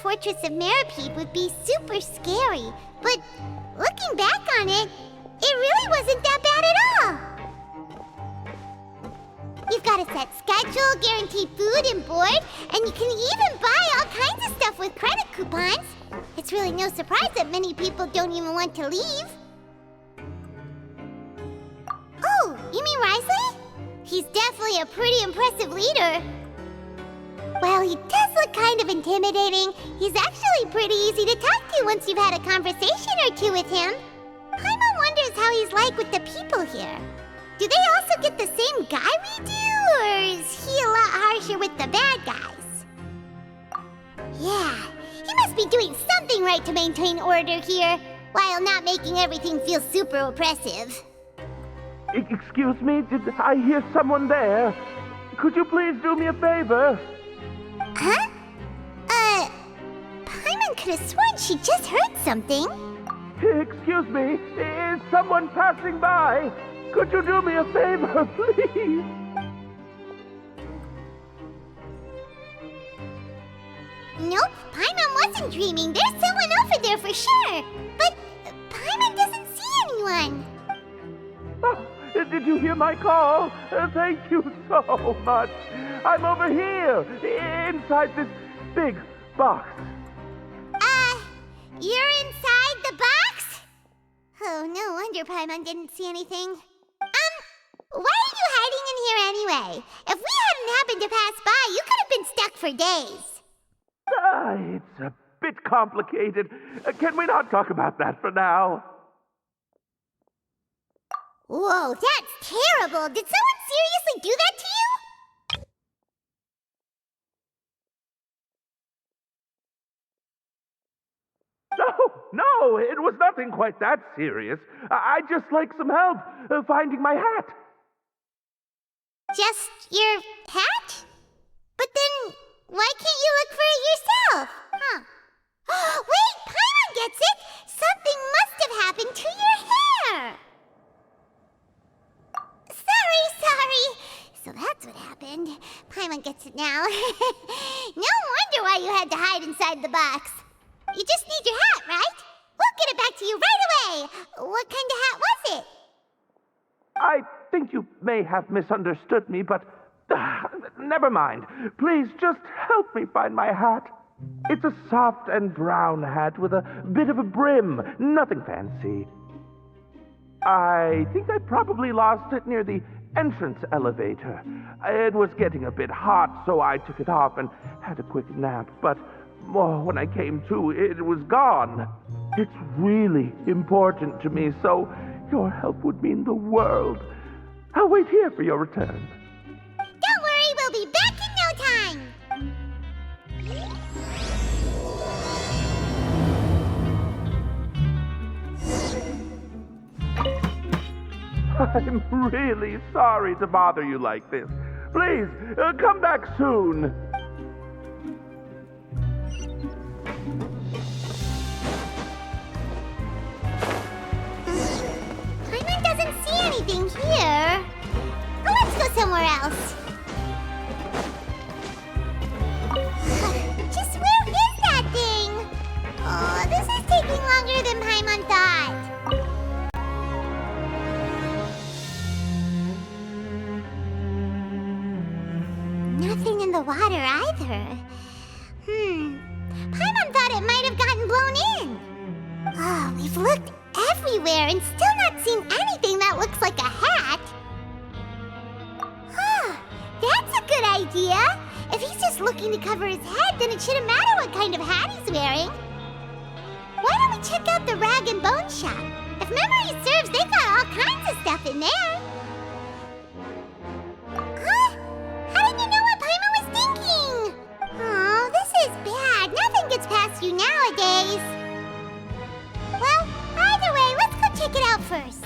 fortress of Meripede would be super scary, but looking back on it, it really wasn't that bad at all. You've got a set schedule, guaranteed food and board, and you can even buy all kinds of stuff with credit coupons. It's really no surprise that many people don't even want to leave. Oh, you mean Wriothesley? He's definitely a pretty impressive leader. While he does look kind of intimidating, he's actually pretty easy to talk to once you've had a conversation or two with him. Paimon wonders how he's like with the people here. Do they also get the same guy we do, or is he a lot harsher with the bad guys? Yeah, he must be doing something right to maintain order here, while not making everything feel super oppressive. Excuse me, did I hear someone there? Could you please do me a favor? Huh? Paimon could have sworn she just heard something. Excuse me, is someone passing by? Could you do me a favor, please? Nope, Paimon wasn't dreaming. There's someone over there for sure. But Paimon doesn't see anyone. Oh, did you hear my call? Thank you so much. I'm over here, inside this big box. You're inside the box? Oh, no wonder Paimon didn't see anything. Why are you hiding in here anyway? If we hadn't happened to pass by, you could have been stuck for days. It's a bit complicated. Can we not talk about that for now? Whoa, that's terrible. Did someone seriously do that to you? No, it was nothing quite that serious. I'd just like some help finding my hat. Just your hat? But then, why can't you look for it yourself? Huh? Wait, Paimon gets it! Something must have happened to your hair! Sorry. So that's what happened. Paimon gets it now. No wonder why you had to hide inside the box. You just need your hat, right? We'll get it back to you right away. What kind of hat was it? I think you may have misunderstood me, but never mind. Please just help me find my hat. It's a soft and brown hat with a bit of a brim. Nothing fancy. I think I probably lost it near the entrance elevator. It was getting a bit hot, so I took it off and had a quick nap, but when I came to, it was gone. It's really important to me, so your help would mean the world. I'll wait here for your return. Don't worry, we'll be back in no time. I'm really sorry to bother you like this. Please, come back soon. Paimon doesn't see anything here. Let's go somewhere else. Just where is that thing? Oh, this is taking longer than Paimon thought. Nothing in the water either. Paimon thought it might have gotten blown in. Oh, we've looked everywhere and still not seen anything that looks like a hat. That's a good idea. If he's just looking to cover his head, then it shouldn't matter what kind of hat he's wearing. Why don't we check out the rag and bone shop? If memory serves, they've got all kinds of stuff in there. How did you know what Paimon was thinking? Oh, this is bad. Nothing gets past you nowadays. Well, either way, let's go check it out first.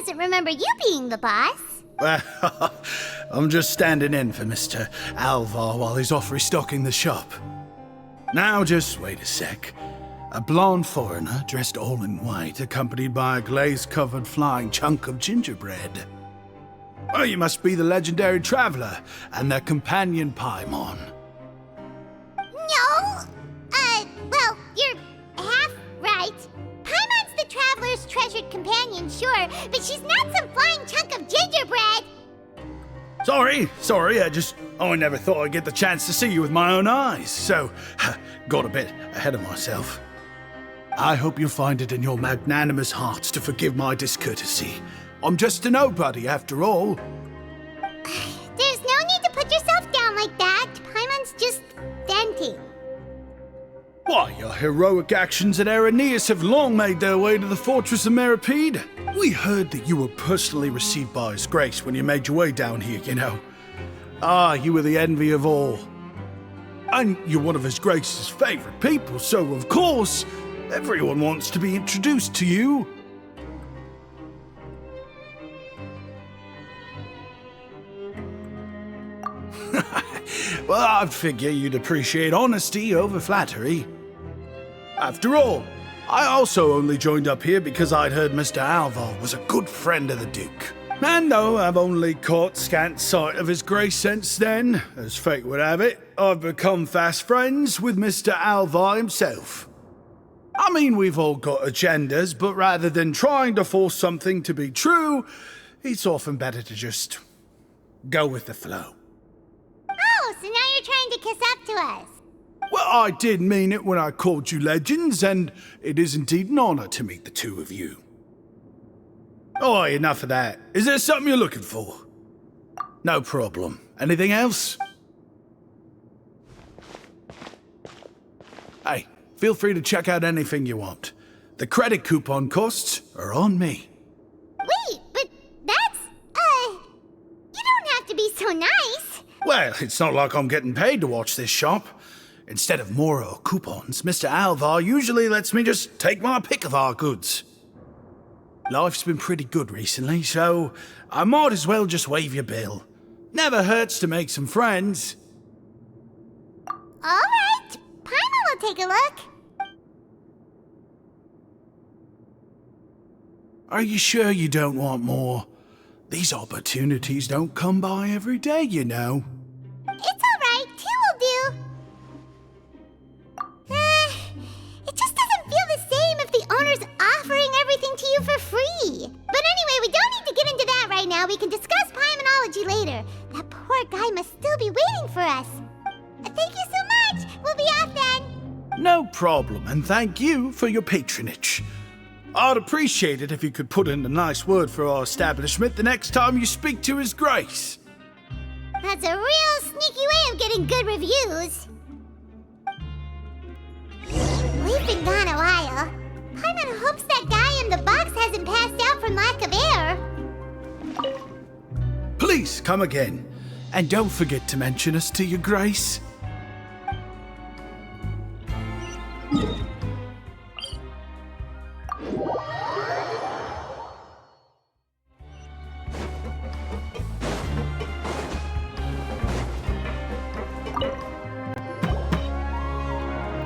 doesn't remember you being the boss. Well, I'm just standing in for Mr. Alvar while he's off restocking the shop. Now, just wait a sec. A blonde foreigner, dressed all in white, accompanied by a glaze-covered flying chunk of gingerbread. Well, you must be the legendary traveler and their companion Paimon. No! Well, you're half right. Paimon's the traveler's treasured companion, sure, but she's not some flying chunk of gingerbread! Sorry, I never thought I'd get the chance to see you with my own eyes, so got a bit ahead of myself. I hope you'll find it in your magnanimous hearts to forgive my discourtesy. I'm just a nobody, after all. There's no need to put yourself down like that. Paimon's just venting. Why, your heroic actions at Araneus have long made their way to the fortress of Meripede. We heard that you were personally received by His Grace when you made your way down here, you know. Ah, you were the envy of all. And you're one of His Grace's favorite people, so of course, everyone wants to be introduced to you. Well, I'd figure you'd appreciate honesty over flattery. After all, I also only joined up here because I'd heard Mr. Alvar was a good friend of the Duke. And though I've only caught scant sight of His Grace since then, as fate would have it, I've become fast friends with Mr. Alvar himself. I mean, we've all got agendas, but rather than trying to force something to be true, it's often better to just go with the flow. Oh, so now you're trying to kiss up to us. Well, I did mean it when I called you legends, and it is indeed an honor to meet the two of you. Oh, enough of that. Is there something you're looking for? No problem. Anything else? Hey, feel free to check out anything you want. The credit coupon costs are on me. Wait, but that's, you don't have to be so nice. Well, it's not like I'm getting paid to watch this shop. Instead of more or coupons, Mr. Alvar usually lets me just take my pick of our goods. Life's been pretty good recently, so I might as well just waive your bill. Never hurts to make some friends. All right, Paimon will take a look. Are you sure you don't want more? These opportunities don't come by every day, you know. It's all right, two will do. It just doesn't feel the same if the owner's offering everything to you for free. But anyway, we don't need to get into that right now. We can discuss Paimonology later. That poor guy must still be waiting for us. Thank you so much. We'll be off then. No problem, and thank you for your patronage. I'd appreciate it if you could put in a nice word for our establishment the next time you speak to His Grace. That's a real sneaky way of getting good reviews. We've been gone a while. Paimon hopes that guy in the box hasn't passed out from lack of air. Please come again, and don't forget to mention us to Your Grace.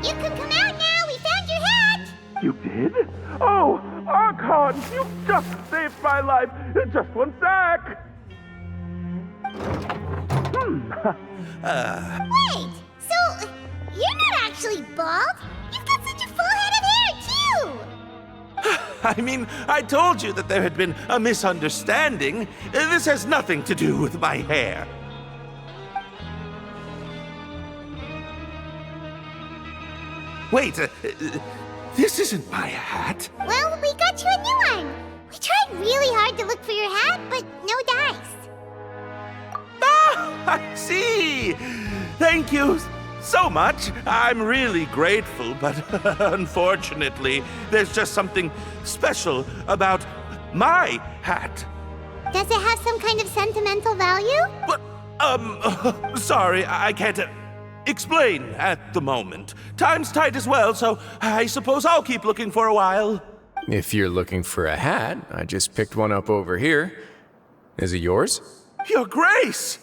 You can come out now. We found your hat. You did? Oh, Archon, you just saved my life. Just one sec. Wait, so you're not actually bald? You've got such a full head of hair, too. I mean, I told you that there had been a misunderstanding. This has nothing to do with my hair. Wait, this isn't my hat. Well, we got you a new one. We tried really hard to look for your hat, but no dice. Ah, I see. Thank you so much. I'm really grateful, but unfortunately, there's just something special about my hat. Does it have some kind of sentimental value? But, sorry, I can't explain at the moment. Time's tight as well, so I suppose I'll keep looking for a while. If you're looking for a hat, I just picked one up over here. Is it yours? Your Grace!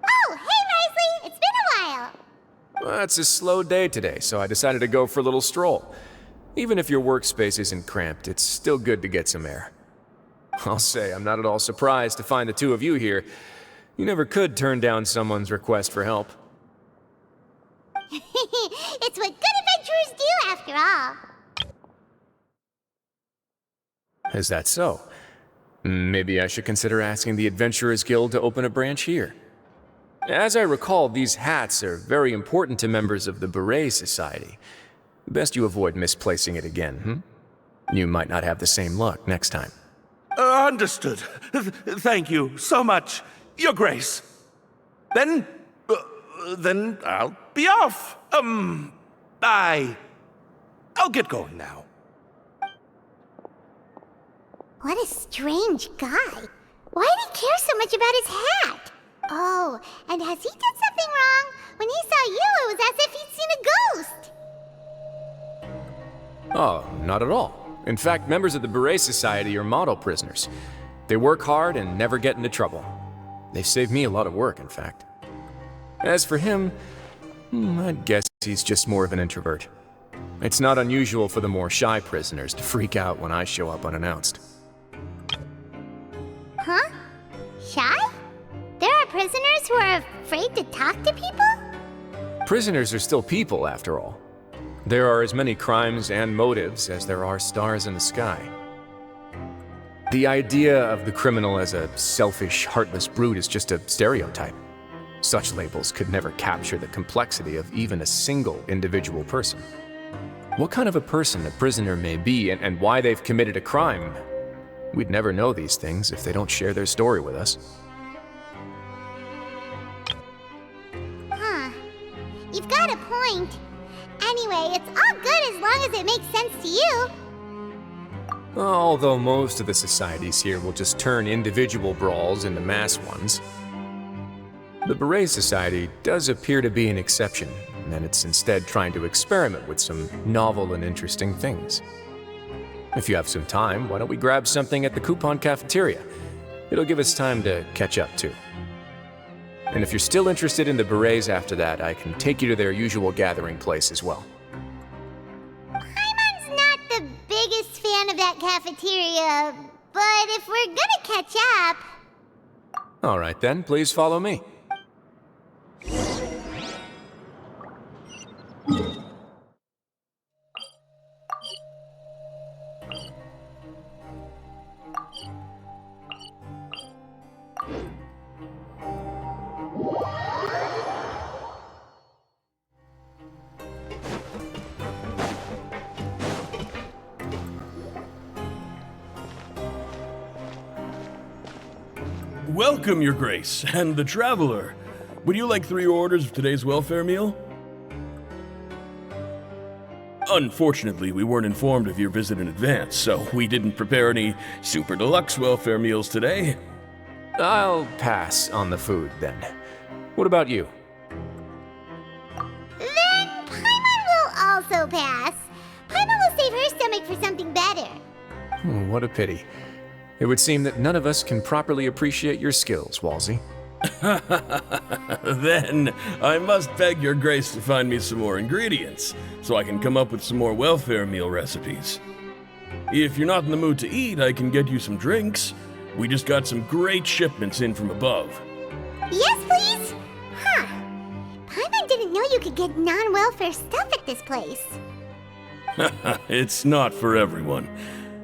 Oh, hey, Wriothesley! It's been a while. Well, it's a slow day today, so I decided to go for a little stroll. Even if your workspace isn't cramped, it's still good to get some air. I'll say, I'm not at all surprised to find the two of you here. You never could turn down someone's request for help. It's what good adventurers do, after all. Is that so? Maybe I should consider asking the Adventurers Guild to open a branch here. As I recall, these hats are very important to members of the Beret Society. Best you avoid misplacing it again, You might not have the same luck next time. Understood. Thank you so much, Your Grace. Then I'll be off. I'll get going now. What a strange guy. Why did he care so much about his hat? Oh, and has he done something wrong? When he saw you, it was as if he'd seen a ghost. Oh, not at all. In fact, members of the Beret Society are model prisoners. They work hard and never get into trouble. They've saved me a lot of work, in fact. As for him, I'd guess he's just more of an introvert. It's not unusual for the more shy prisoners to freak out when I show up unannounced. Huh? Shy? There are prisoners who are afraid to talk to people? Prisoners are still people, after all. There are as many crimes and motives as there are stars in the sky. The idea of the criminal as a selfish, heartless brute is just a stereotype. Such labels could never capture the complexity of even a single individual person. What kind of a person a prisoner may be and why they've committed a crime, we'd never know these things if they don't share their story with us. Huh. You've got a point. Anyway, it's all good as long as it makes sense to you. Although most of the societies here will just turn individual brawls into mass ones. The Beret Society does appear to be an exception, and it's instead trying to experiment with some novel and interesting things. If you have some time, why don't we grab something at the Coupon Cafeteria? It'll give us time to catch up, too. And if you're still interested in the Berets after that, I can take you to their usual gathering place as well. Paimon's not the biggest fan of that cafeteria, but if we're gonna catch up... All right then, please follow me. Welcome, Your Grace, and the Traveler. Would you like 3 orders of today's welfare meal? Unfortunately, we weren't informed of your visit in advance, so we didn't prepare any super deluxe welfare meals today. I'll pass on the food, then. What about you? Then Paimon will also pass. Paimon will save her stomach for something better. What a pity. It would seem that none of us can properly appreciate your skills, Walsey. Then I must beg Your Grace to find me some more ingredients, so I can come up with some more welfare meal recipes. If you're not in the mood to eat, I can get you some drinks. We just got some great shipments in from above. Yes, please? Huh. Paimon didn't know you could get non-welfare stuff at this place. It's not for everyone.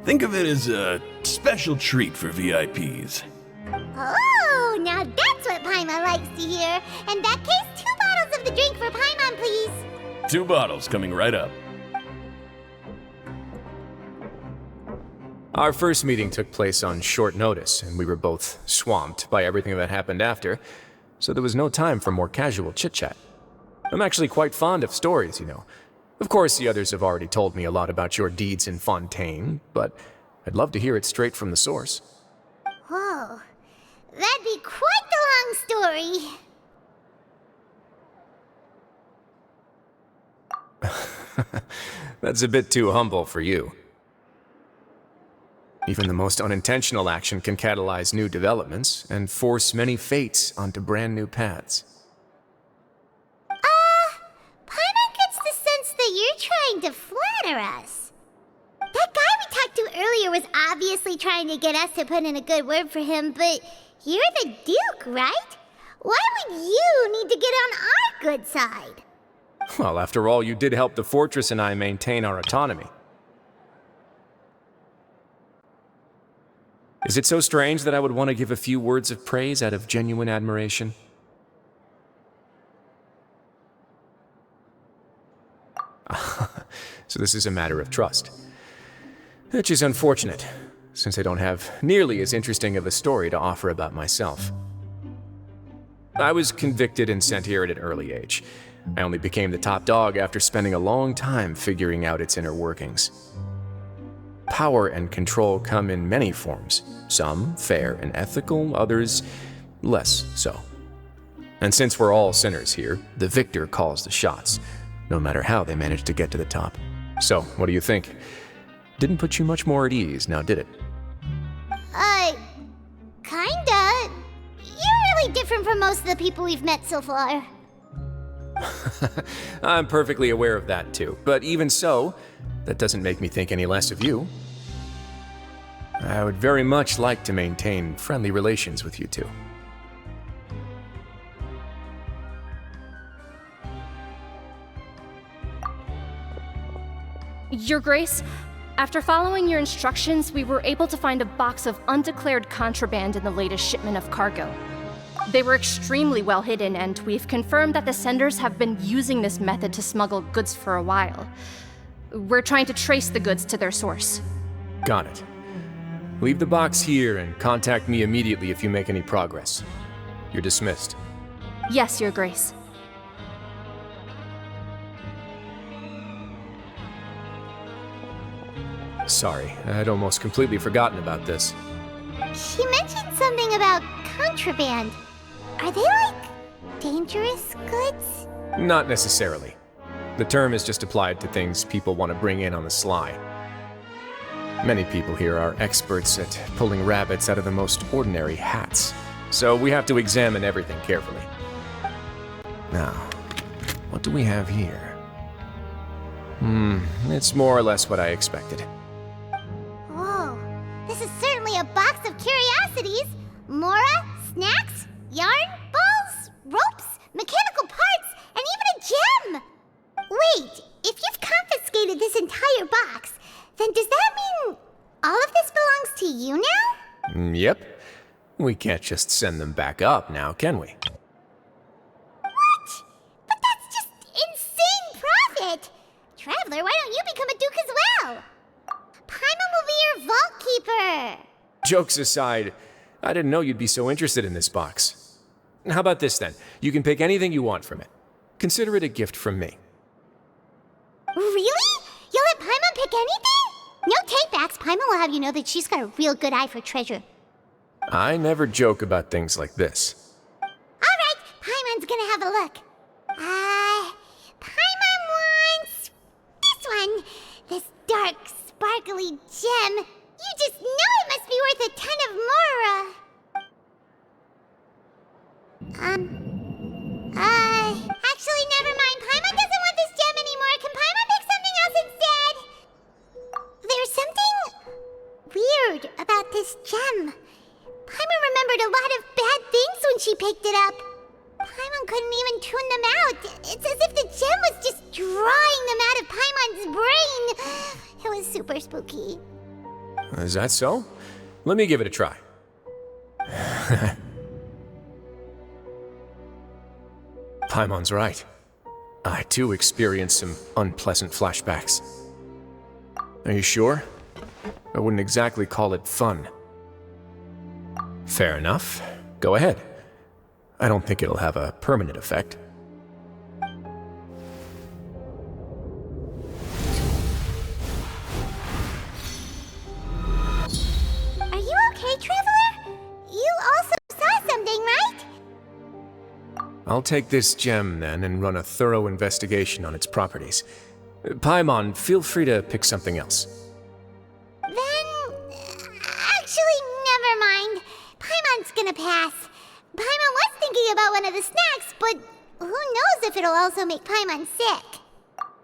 Think of it as a special treat for VIPs. Oh, now that's what Paimon likes to hear. In that case, 2 bottles of the drink for Paimon, please. 2 bottles coming right up. Our first meeting took place on short notice, and we were both swamped by everything that happened after, so there was no time for more casual chit-chat. I'm actually quite fond of stories, you know. Of course, the others have already told me a lot about your deeds in Fontaine, but I'd love to hear it straight from the source. Whoa. That'd be quite the long story. That's a bit too humble for you. Even the most unintentional action can catalyze new developments and force many fates onto brand new paths. Paimon gets the sense that you're trying to flatter us. That guy we talked to earlier was obviously trying to get us to put in a good word for him, but you're the Duke, right? Why would you need to get on our good side? Well, after all, you did help the fortress and I maintain our autonomy. Is it so strange that I would want to give a few words of praise out of genuine admiration? So this is a matter of trust. Which is unfortunate, since I don't have nearly as interesting of a story to offer about myself. I was convicted and sent here at an early age. I only became the top dog after spending a long time figuring out its inner workings. Power and control come in many forms, some fair and ethical, others less so. And since we're all sinners here, the victor calls the shots, no matter how they manage to get to the top. So, what do you think? Didn't put you much more at ease, now did it? Kinda. You're really different from most of the people we've met so far. I'm perfectly aware of that too, but even so, that doesn't make me think any less of you. I would very much like to maintain friendly relations with you two. Your Grace, after following your instructions, we were able to find a box of undeclared contraband in the latest shipment of cargo. They were extremely well hidden, and we've confirmed that the senders have been using this method to smuggle goods for a while. We're trying to trace the goods to their source. Got it. Leave the box here and contact me immediately if you make any progress. You're dismissed. Yes, Your Grace. Sorry, I'd almost completely forgotten about this. She mentioned something about contraband. Are they like dangerous goods? Not necessarily. The term is just applied to things people want to bring in on the sly. Many people here are experts at pulling rabbits out of the most ordinary hats, so we have to examine everything carefully. Now, what do we have here? It's more or less what I expected. Whoa, this is certainly a box of curiosities. Mora, snacks, yarn, balls, ropes, mechanical parts, and even a gem! Wait, if you've confiscated this entire box, then does that mean all of this belongs to you now? Yep. We can't just send them back up now, can we? What? But that's just insane profit! Traveler, why don't you become a duke as well? Paimon will be your vault keeper! Jokes aside, I didn't know you'd be so interested in this box. How about this then? You can pick anything you want from it. Consider it a gift from me. Really? You'll let Paimon pick anything? No takebacks. Paimon will have you know that she's got a real good eye for treasure. I never joke about things like this. Alright, Paimon's gonna have a look. Paimon wants this one. This dark, sparkly gem. You just know it must be worth a ton of Mora. Actually, never mind. Paimon doesn't want this gem anymore. Can Paimon pick something else instead? There's something weird about this gem. Paimon remembered a lot of bad things when she picked it up. Paimon couldn't even tune them out. It's as if the gem was just drawing them out of Paimon's brain. It was super spooky. Is that so? Let me give it a try. Paimon's right. I too experienced some unpleasant flashbacks. Are you sure? I wouldn't exactly call it fun. Fair enough. Go ahead. I don't think it'll have a permanent effect. Are you okay, Traveler? You also saw something, right? I'll take this gem then and run a thorough investigation on its properties. Paimon, feel free to pick something else. Then, actually, never mind. Paimon's gonna pass. Paimon was thinking about one of the snacks, but who knows if it'll also make Paimon sick.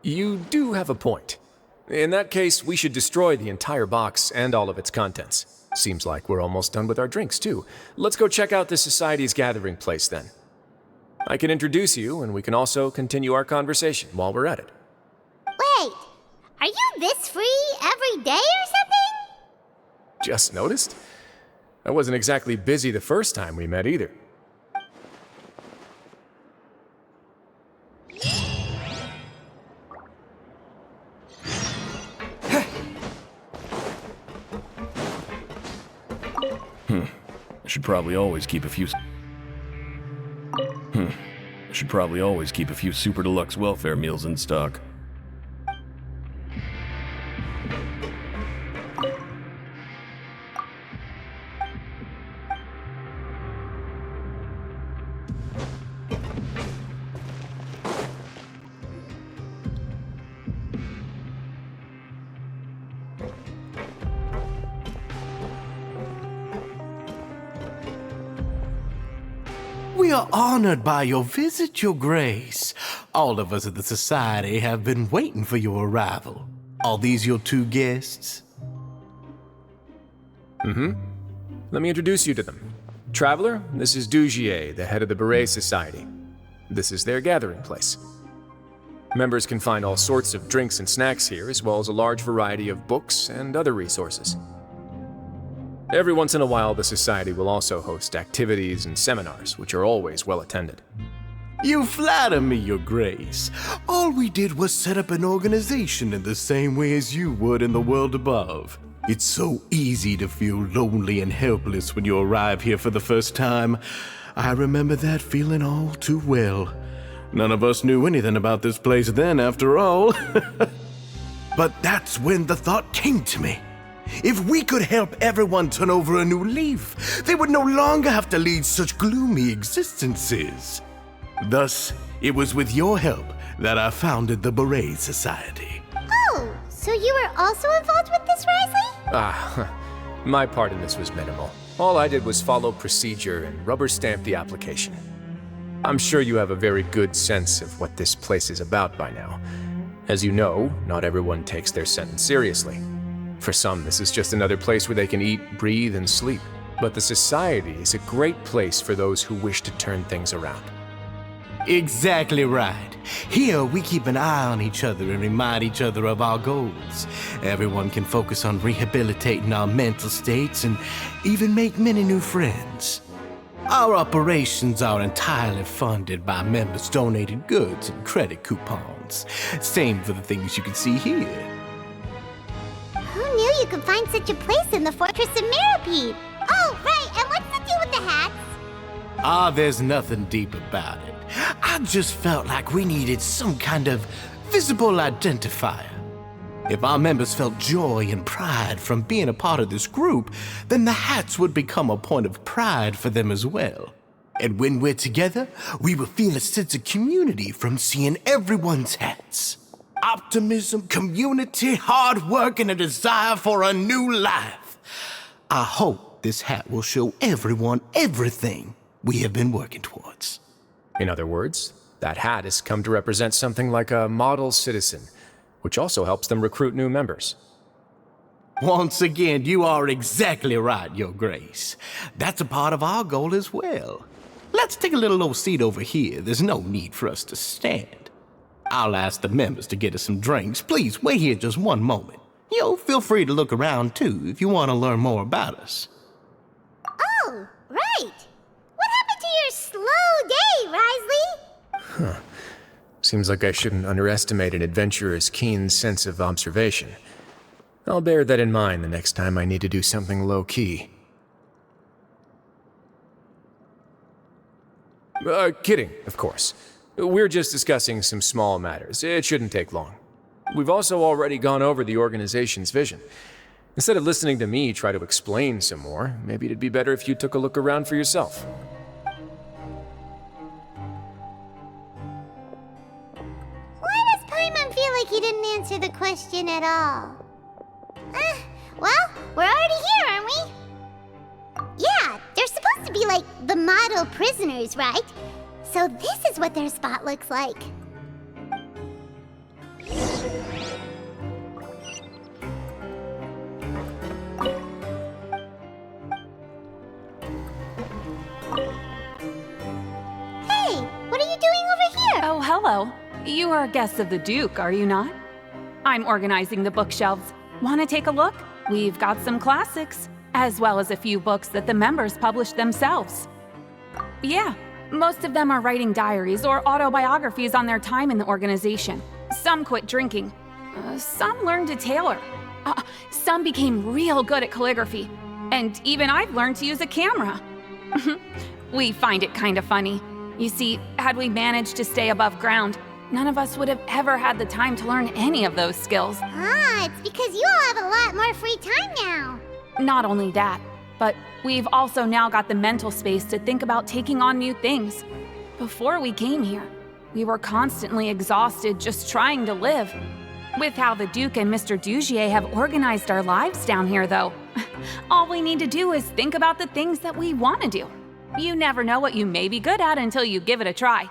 You do have a point. In that case, we should destroy the entire box and all of its contents. Seems like we're almost done with our drinks, too. Let's go check out the Society's gathering place, then. I can introduce you, and we can also continue our conversation while we're at it. Wait, are you this free every day or something? Just noticed? I wasn't exactly busy the first time we met, either. I should probably always keep a few super deluxe welfare meals in stock. We are honored by your visit, Your Grace. All of us at the Society have been waiting for your arrival. Are these your two guests? Let me introduce you to them. Traveler, this is Dugier, the head of the Beret Society. This is their gathering place. Members can find all sorts of drinks and snacks here, as well as a large variety of books and other resources. Every once in a while, the Society will also host activities and seminars, which are always well attended. You flatter me, Your Grace. All we did was set up an organization in the same way as you would in the world above. It's so easy to feel lonely and helpless when you arrive here for the first time. I remember that feeling all too well. None of us knew anything about this place then, after all. But that's when the thought came to me. If we could help everyone turn over a new leaf, they would no longer have to lead such gloomy existences. Thus, it was with your help that I founded the Beret Society. Oh, so you were also involved with this, Wriothesley? My part in this was minimal. All I did was follow procedure and rubber stamp the application. I'm sure you have a very good sense of what this place is about by now. As you know, not everyone takes their sentence seriously. For some, this is just another place where they can eat, breathe, and sleep. But the Society is a great place for those who wish to turn things around. Exactly right. Here, we keep an eye on each other and remind each other of our goals. Everyone can focus on rehabilitating our mental states and even make many new friends. Our operations are entirely funded by members' donated goods and credit coupons. Same for the things you can see here. Who knew you could find such a place in the Fortress of Mirapede? Oh, right, and what's the deal with the hats? There's nothing deep about it. I just felt like we needed some kind of visible identifier. If our members felt joy and pride from being a part of this group, then the hats would become a point of pride for them as well. And when we're together, we will feel a sense of community from seeing everyone's hats. Optimism, community, hard work, and a desire for a new life. I hope this hat will show everyone everything we have been working towards. In other words, that hat has come to represent something like a model citizen, which also helps them recruit new members. Once again, you are exactly right, Your Grace. That's a part of our goal as well. Let's take a little old seat over here. There's no need for us to stand. I'll ask the members to get us some drinks. Please wait here just one moment. Feel free to look around too if you want to learn more about us. Oh, right. What happened to your slow day, Wriothesley? Seems like I shouldn't underestimate an adventurer's keen sense of observation. I'll bear that in mind the next time I need to do something low-key. Kidding, of course. We're just discussing some small matters. It shouldn't take long. We've also already gone over the organization's vision. Instead of listening to me try to explain some more, maybe it'd be better if you took a look around for yourself. Why does Paimon feel like he didn't question at all. Well, we're already here, aren't we? Yeah, they're supposed to be like the model prisoners, right? So this is what their spot looks like. Hey, what are you doing over here? Oh, hello. You are guests of the Duke, are you not? I'm organizing the bookshelves. Want to take a look? We've got some classics, as well as a few books that the members published themselves. Yeah, most of them are writing diaries or autobiographies on their time in the organization. Some quit drinking. Some learned to tailor. Some became real good at calligraphy. And even I've learned to use a camera. We find it kind of funny. You see, had we managed to stay above ground, none of us would have ever had the time to learn any of those skills. It's because you all have a lot more free time now. Not only that, but we've also now got the mental space to think about taking on new things. Before we came here, we were constantly exhausted just trying to live. With how the Duke and Mr. Dugier have organized our lives down here, though, all we need to do is think about the things that we want to do. You never know what you may be good at until you give it a try.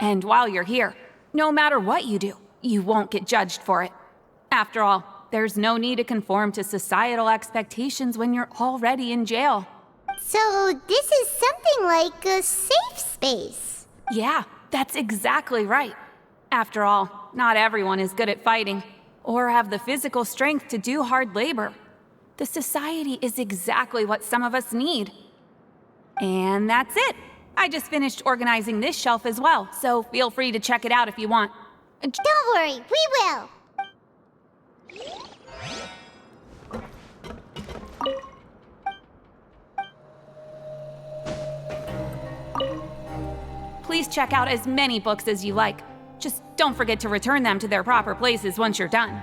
And while you're here, no matter what you do, you won't get judged for it. After all, there's no need to conform to societal expectations when you're already in jail. So this is something like a safe space. Yeah, that's exactly right. After all, not everyone is good at fighting, or have the physical strength to do hard labor. The society is exactly what some of us need. And that's it. I just finished organizing this shelf as well, so feel free to check it out if you want. Don't worry, we will. Please check out as many books as you like. Just don't forget to return them to their proper places once you're done.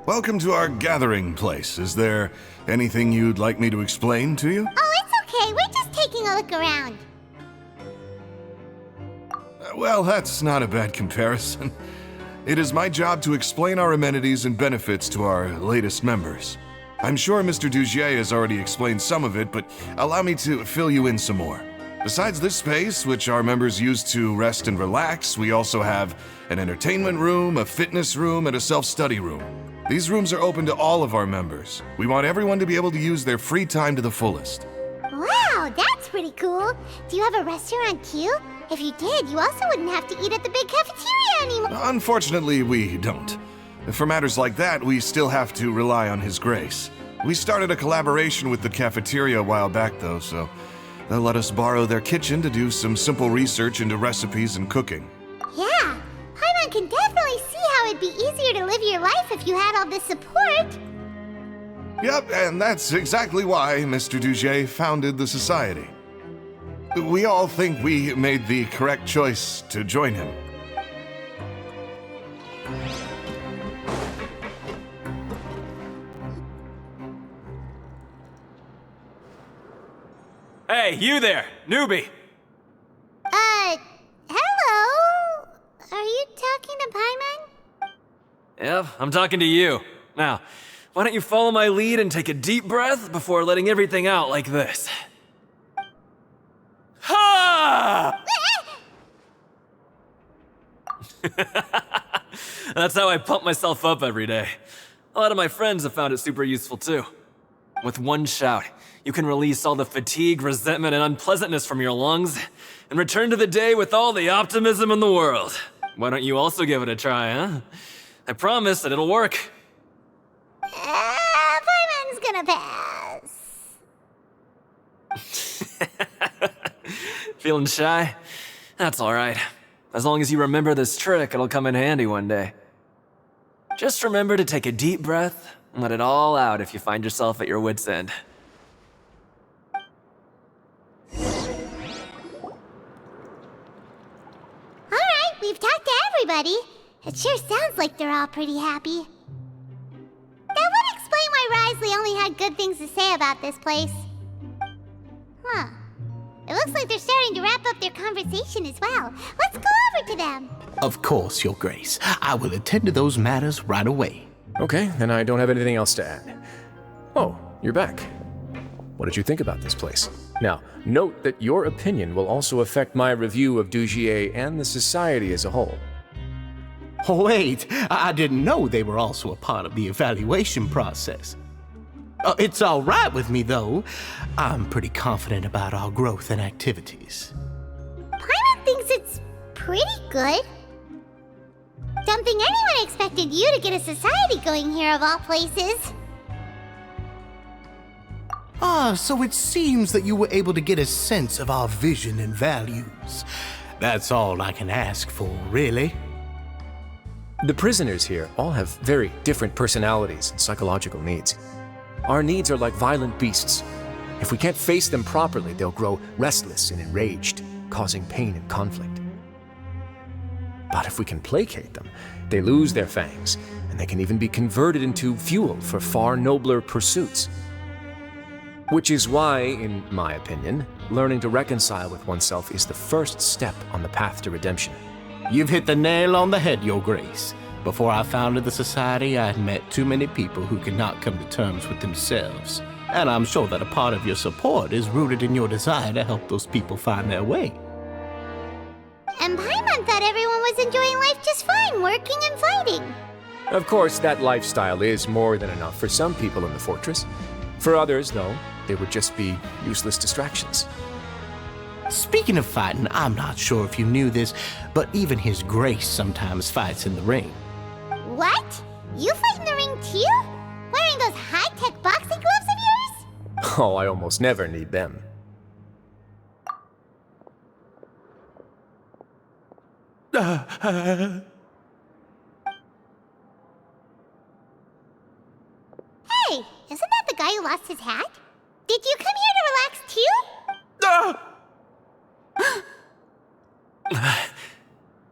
Welcome to our gathering place. Is there anything you'd like me to explain to you? Oh, it's okay. We're just taking a look around. Well, that's not a bad comparison. It is my job to explain our amenities and benefits to our latest members. I'm sure Mr. Dugier has already explained some of it, but allow me to fill you in some more. Besides this space, which our members use to rest and relax, we also have an entertainment room, a fitness room, and a self-study room. These rooms are open to all of our members. We want everyone to be able to use their free time to the fullest. Wow, that's pretty cool. Do you have a restaurant too? If you did, you also wouldn't have to eat at the big cafeteria anymore. Unfortunately, we don't. For matters like that, we still have to rely on His grace. We started a collaboration with the cafeteria a while back, though, so they'll let us borrow their kitchen to do some simple research into recipes and cooking. Yeah, Paimon can definitely see how it'd be easier to live your life if you had all this support. Yep, and that's exactly why Mr. Dugier founded the society. We all think we made the correct choice to join him. Hey, you there, newbie! Hello? Are you talking to Paimon? Yep, I'm talking to you. Now, why don't you follow my lead and take a deep breath before letting everything out like this? Ha! That's how I pump myself up every day. A lot of my friends have found it super useful too. With one shout, you can release all the fatigue, resentment, and unpleasantness from your lungs and return to the day with all the optimism in the world. Why don't you also give it a try, huh? I promise that it'll work. Paimon's gonna pass. Feeling shy? That's alright. As long as you remember this trick, it'll come in handy one day. Just remember to take a deep breath and let it all out if you find yourself at your wit's end. Alright, we've talked to everybody. It sure sounds like they're all pretty happy. That would explain why Wriothesley only had good things to say about this place. Huh. It looks like they're starting to wrap up their conversation as well. Let's go over to them. Of course, Your Grace. I will attend to those matters right away. Okay, then I don't have anything else to add. Oh, you're back. What did you think about this place? Now, note that your opinion will also affect my review of Dugier and the society as a whole. Oh, wait, I didn't know they were also a part of the evaluation process. It's all right with me, though. I'm pretty confident about our growth and activities. Paimon thinks it's pretty good. Don't think anyone expected you to get a society going here of all places. So it seems that you were able to get a sense of our vision and values. That's all I can ask for, really. The prisoners here all have very different personalities and psychological needs. Our needs are like violent beasts. If we can't face them properly, they'll grow restless and enraged, causing pain and conflict. But if we can placate them, they lose their fangs, and they can even be converted into fuel for far nobler pursuits. Which is why, in my opinion, learning to reconcile with oneself is the first step on the path to redemption. You've hit the nail on the head, Your Grace. Before I founded the Society, I had met too many people who could not come to terms with themselves. And I'm sure that a part of your support is rooted in your desire to help those people find their way. And Paimon thought everyone was enjoying life just fine, working and fighting. Of course, that lifestyle is more than enough for some people in the fortress. For others, though, they would just be useless distractions. Speaking of fighting, I'm not sure if you knew this, but even His Grace sometimes fights in the ring. What? You fight in the ring too? Wearing those high-tech boxing gloves of yours? Oh, I almost never need them. Hey, isn't that the guy who lost his hat? Did you come here to relax too?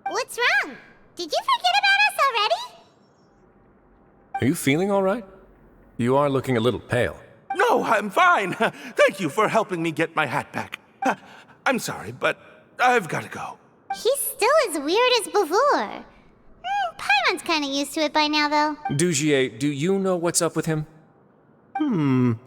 What's wrong? Did you forget about us already? Are you feeling all right? You are looking a little pale. No, I'm fine. Thank you for helping me get my hat back. I'm sorry, but I've got to go. He's still as weird as before. Paimon's kind of used to it by now, though. Dugier, do you know what's up with him? I'm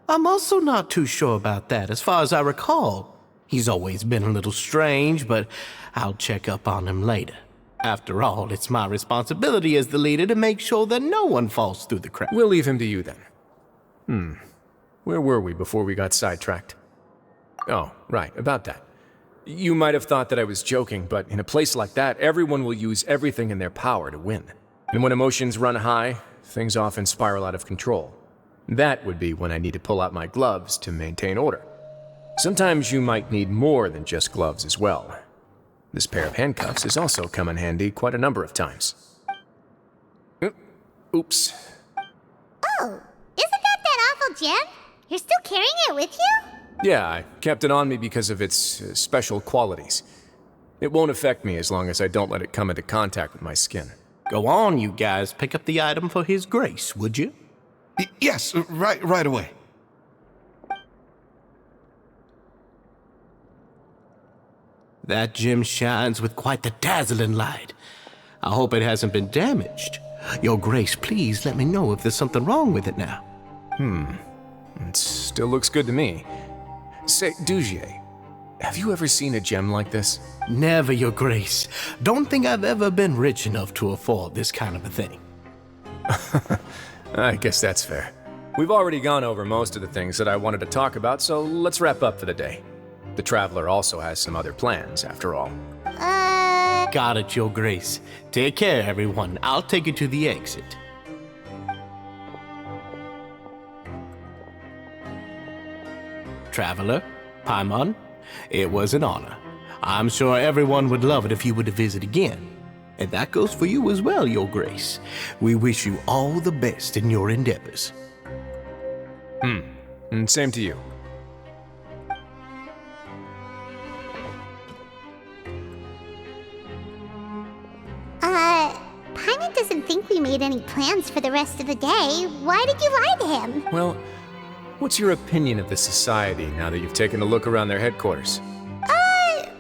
also not too sure about that. As far as I recall, he's always been a little strange, but I'll check up on him later. After all, it's my responsibility as the leader to make sure that no one falls through the cracks. We'll leave him to you then. Where were we before we got sidetracked? Oh, right, about that. You might have thought that I was joking, but in a place like that, everyone will use everything in their power to win. And when emotions run high, things often spiral out of control. That would be when I need to pull out my gloves to maintain order. Sometimes you might need more than just gloves as well. This pair of handcuffs has also come in handy quite a number of times. Oops. Oh, isn't that awful gem? You're still carrying it with you? Yeah, I kept it on me because of its special qualities. It won't affect me as long as I don't let it come into contact with my skin. Go on, you guys. Pick up the item for His Grace, would you? Yes, right away. That gem shines with quite the dazzling light. I hope it hasn't been damaged. Your Grace, please let me know if there's something wrong with it now. It still looks good to me. Say, Dugier, have you ever seen a gem like this? Never, Your Grace. Don't think I've ever been rich enough to afford this kind of a thing. I guess that's fair. We've already gone over most of the things that I wanted to talk about, so let's wrap up for the day. The Traveler also has some other plans, after all. Got it, Your Grace. Take care, everyone. I'll take you to the exit. Traveler, Paimon, it was an honor. I'm sure everyone would love it if you were to visit again. And that goes for you as well, Your Grace. We wish you all the best in your endeavors. And same to you. Paimon doesn't think we made any plans for the rest of the day. Why did you lie to him? Well, What's your opinion of the society now that you've taken a look around their headquarters?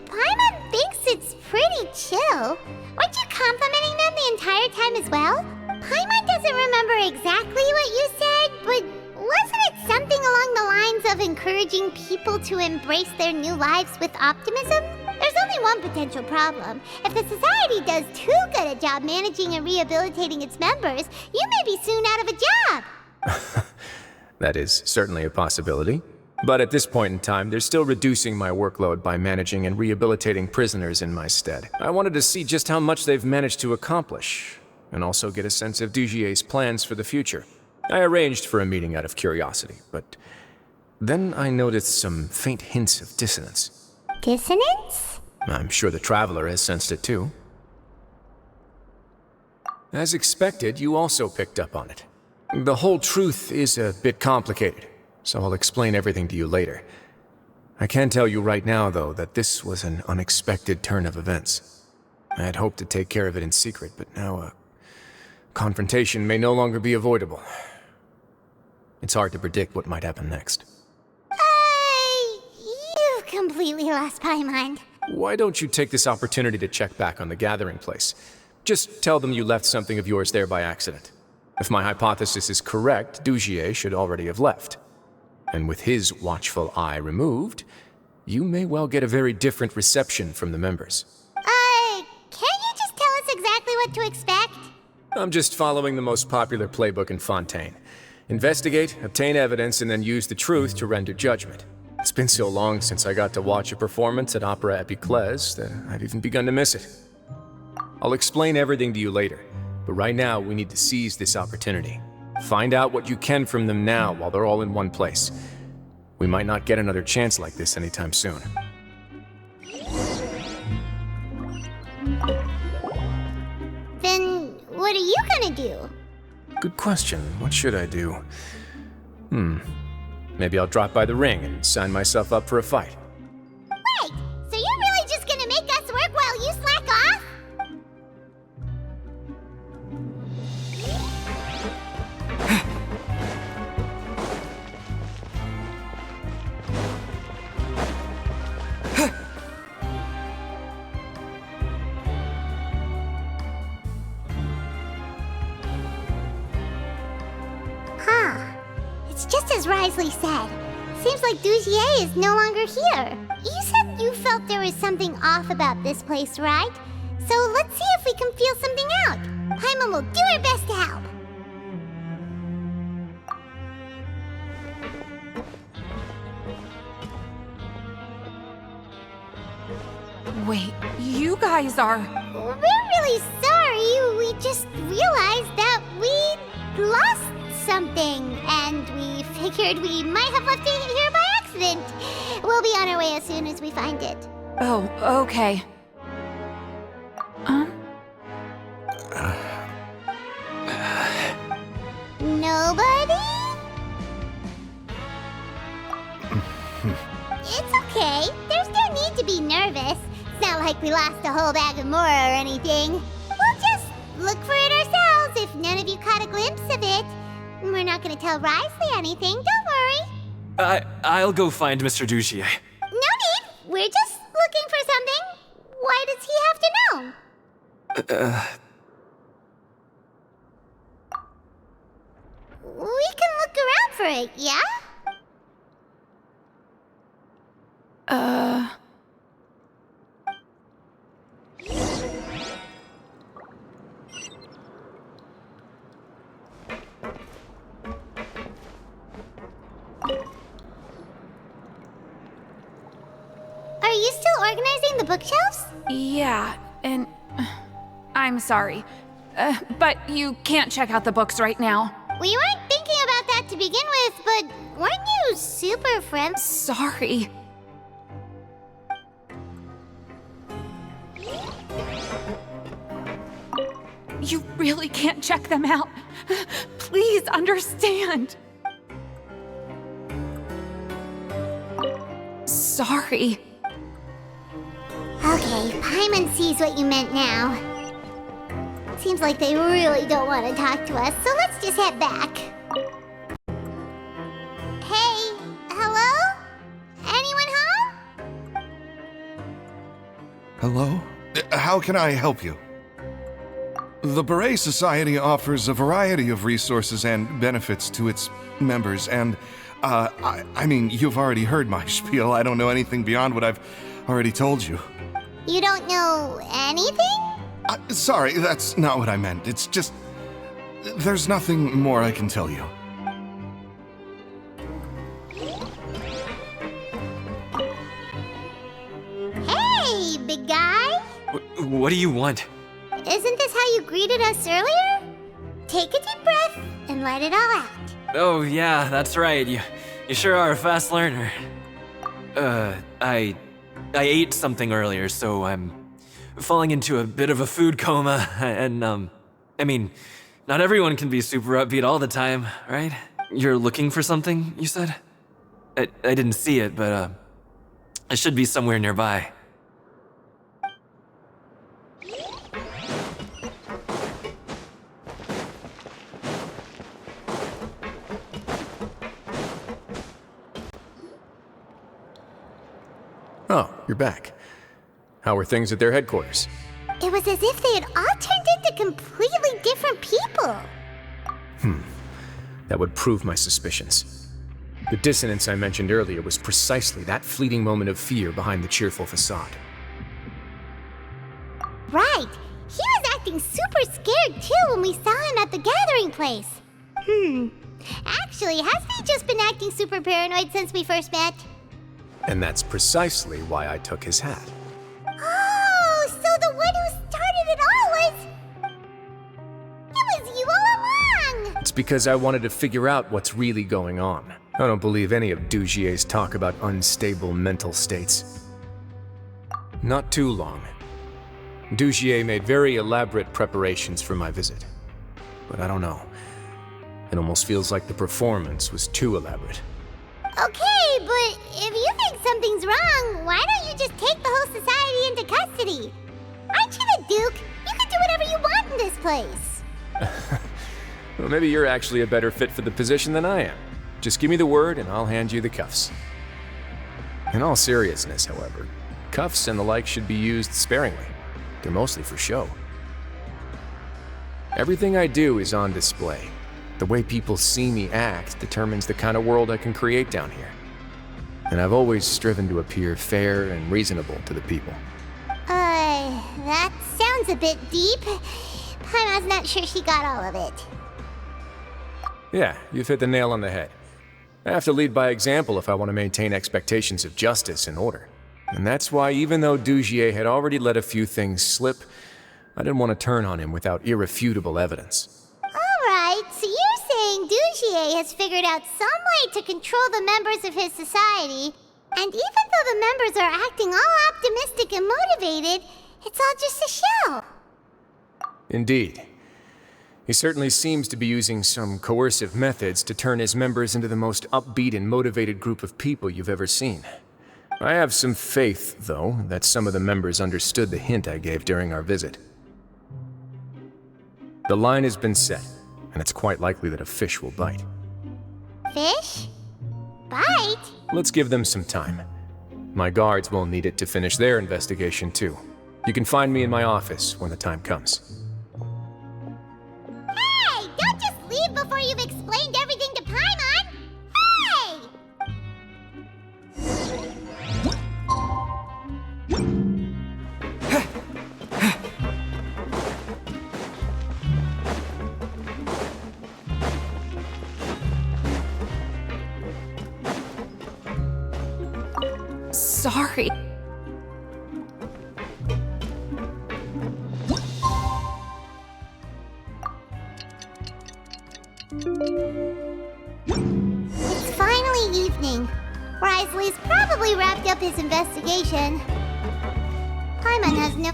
Paimon thinks it's pretty chill. Weren't you complimenting them the entire time as well? Paimon doesn't remember exactly what you said, but wasn't it something along the lines of encouraging people to embrace their new lives with optimism? There's only one potential problem. If the society does too good a job managing and rehabilitating its members, you may be soon out of a job. That is certainly a possibility. But at this point in time, they're still reducing my workload by managing and rehabilitating prisoners in my stead. I wanted to see just how much they've managed to accomplish, and also get a sense of Dugier's plans for the future. I arranged for a meeting out of curiosity, but then I noticed some faint hints of dissonance. Dissonance? I'm sure the Traveler has sensed it too. As expected, you also picked up on it. The whole truth is a bit complicated, so I'll explain everything to you later. I can tell you right now, though, that this was an unexpected turn of events. I had hoped to take care of it in secret, but now a confrontation may no longer be avoidable. It's hard to predict what might happen next. You've completely lost Paimon. Why don't you take this opportunity to check back on the gathering place? Just tell them you left something of yours there by accident. If my hypothesis is correct, Dugier should already have left. And with his watchful eye removed, you may well get a very different reception from the members. Can't you just tell us exactly what to expect? I'm just following the most popular playbook in Fontaine. Investigate, obtain evidence, and then use the truth to render judgment. It's been so long since I got to watch a performance at Opera Epiclese that I've even begun to miss it. I'll explain everything to you later, but right now we need to seize this opportunity. Find out what you can from them now while they're all in one place. We might not get another chance like this anytime soon. Then what are you gonna do? Good question. What should I do? Maybe I'll drop by the ring and sign myself up for a fight. Wait, so you're really just gonna make us work while you slack off? It's just as Wriothesley said. Seems like Dugier is no longer here. You said you felt there was something off about this place, right? So let's see if we can feel something out. Paimon will do her best to help. Wait, you guys are... We're really sorry. We just realized that we lost something, and we figured we might have left it here by accident. We'll be on our way as soon as we find it. Oh, okay. Nobody? It's okay. There's no need to be nervous. It's not like we lost a whole bag of Mora or anything. We'll just look for it ourselves if none of you caught a glimpse of it. We're not gonna tell Wriothesley anything, don't worry. I'll go find Mr. Dugier. No need. We're just looking for something. Why does he have to know? We can look around for it, yeah? Are you still organizing the bookshelves? Yeah, and... I'm sorry. But you can't check out the books right now. We weren't thinking about that to begin with, but weren't you super friends? Sorry. You really can't check them out. Please understand. Sorry. Okay, Paimon sees what you meant now. Seems like they really don't want to talk to us, so let's just head back. Hey, Hello? How can I help you? The Beret Society offers a variety of resources and benefits to its members, and, I mean, you've already heard my spiel. I don't know anything beyond what I've already told you. You don't know anything? Sorry, that's not what I meant. It's just... there's nothing more I can tell you. Hey, big guy! What do you want? Isn't this how you greeted us earlier? Take a deep breath and let it all out. Oh, yeah, that's right. You sure are a fast learner. I ate something earlier, so I'm falling into a bit of a food coma, and, I mean, not everyone can be super upbeat all the time, right? You're looking for something, you said? I didn't see it, but, it should be somewhere nearby. Oh, you're back. How were things at their headquarters? It was as if they had all turned into completely different people. That would prove my suspicions. The dissonance I mentioned earlier was precisely that fleeting moment of fear behind the cheerful facade. Right. He was acting super scared too when we saw him at the gathering place. Actually, hasn't he just been acting super paranoid since we first met? And that's precisely why I took his hat. Oh, so the one who started it all was... it was you all along! It's because I wanted to figure out what's really going on. I don't believe any of Dugier's talk about unstable mental states. Not too long. Dugier made very elaborate preparations for my visit. But I don't know. It almost feels like the performance was too elaborate. Okay, but if you think something's wrong, why don't you just take the whole society into custody? Aren't you the Duke? You can do whatever you want in this place. Well, maybe you're actually a better fit for the position than I am. Just give me the word and I'll hand you the cuffs. In all seriousness, however, cuffs and the like should be used sparingly. They're mostly for show. Everything I do is on display. The way people see me act determines the kind of world I can create down here. And I've always striven to appear fair and reasonable to the people. That sounds a bit deep. Paimon's not sure she got all of it. Yeah, you've hit the nail on the head. I have to lead by example if I want to maintain expectations of justice and order. And that's why even though Dugier had already let a few things slip, I didn't want to turn on him without irrefutable evidence. Alright, so you're saying Dugier has figured out some way to control the members of his society, and even though the members are acting all optimistic and motivated, it's all just a show. Indeed. He certainly seems to be using some coercive methods to turn his members into the most upbeat and motivated group of people you've ever seen. I have some faith, though, that some of the members understood the hint I gave during our visit. The line has been set, and it's quite likely that a fish will bite. Fish? Bite? Let's give them some time. My guards will need it to finish their investigation, too. You can find me in my office when the time comes. Hey! Don't just leave before you've explained everything to Paimon! Hey! Sorry. It's finally evening. Wriothesley's probably wrapped up his investigation. Paimon has no...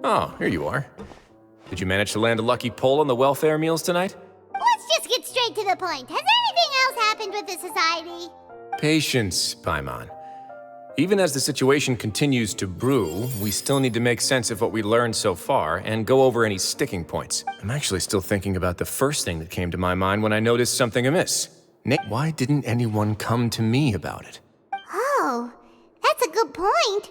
Oh, here you are. Did you manage to land a lucky pull on the welfare meals tonight? Let's just get straight to the point. Has anything else happened with the society? Patience, Paimon. Even as the situation continues to brew, we still need to make sense of what we learned so far and go over any sticking points. I'm actually still thinking about the first thing that came to my mind when I noticed something amiss. Why didn't anyone come to me about it? Oh, that's a good point.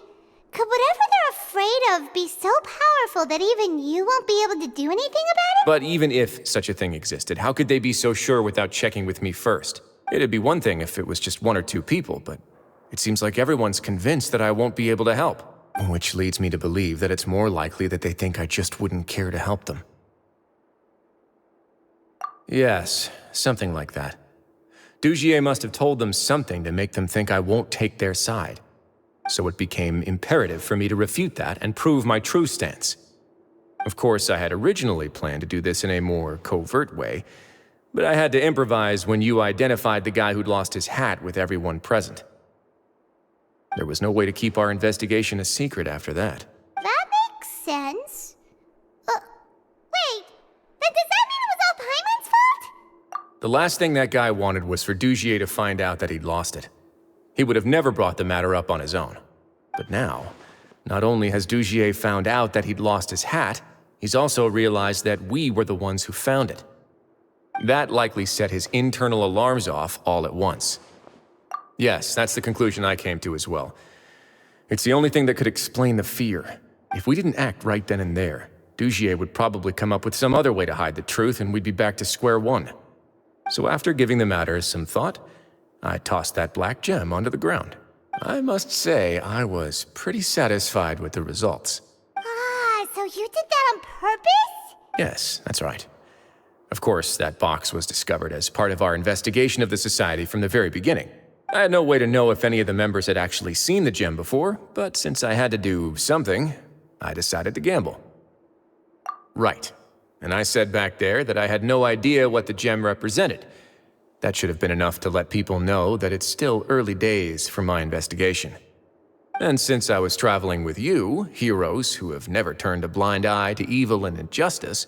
Could whatever they're afraid of be so powerful that even you won't be able to do anything about it? But even if such a thing existed, how could they be so sure without checking with me first? It'd be one thing if it was just one or two people, but it seems like everyone's convinced that I won't be able to help. Which leads me to believe that it's more likely that they think I just wouldn't care to help them. Yes, something like that. Dugier must have told them something to make them think I won't take their side. So it became imperative for me to refute that and prove my true stance. Of course, I had originally planned to do this in a more covert way, but I had to improvise when you identified the guy who'd lost his hat with everyone present. There was no way to keep our investigation a secret after that. That makes sense. Wait, then does that mean it was all Paimon's fault? The last thing that guy wanted was for Dugier to find out that he'd lost it. He would have never brought the matter up on his own. But now, not only has Dugier found out that he'd lost his hat, he's also realized that we were the ones who found it. That likely set his internal alarms off all at once. Yes, that's the conclusion I came to as well. It's the only thing that could explain the fear. If we didn't act right then and there, Dugier would probably come up with some other way to hide the truth and we'd be back to square one. So after giving the matter some thought, I tossed that black gem onto the ground. I must say, I was pretty satisfied with the results. Ah, so you did that on purpose? Yes, that's right. Of course, that box was discovered as part of our investigation of the society from the very beginning. I had no way to know if any of the members had actually seen the gem before, but since I had to do something, I decided to gamble. Right. And I said back there that I had no idea what the gem represented. That should have been enough to let people know that it's still early days for my investigation. And since I was traveling with you, heroes who have never turned a blind eye to evil and injustice,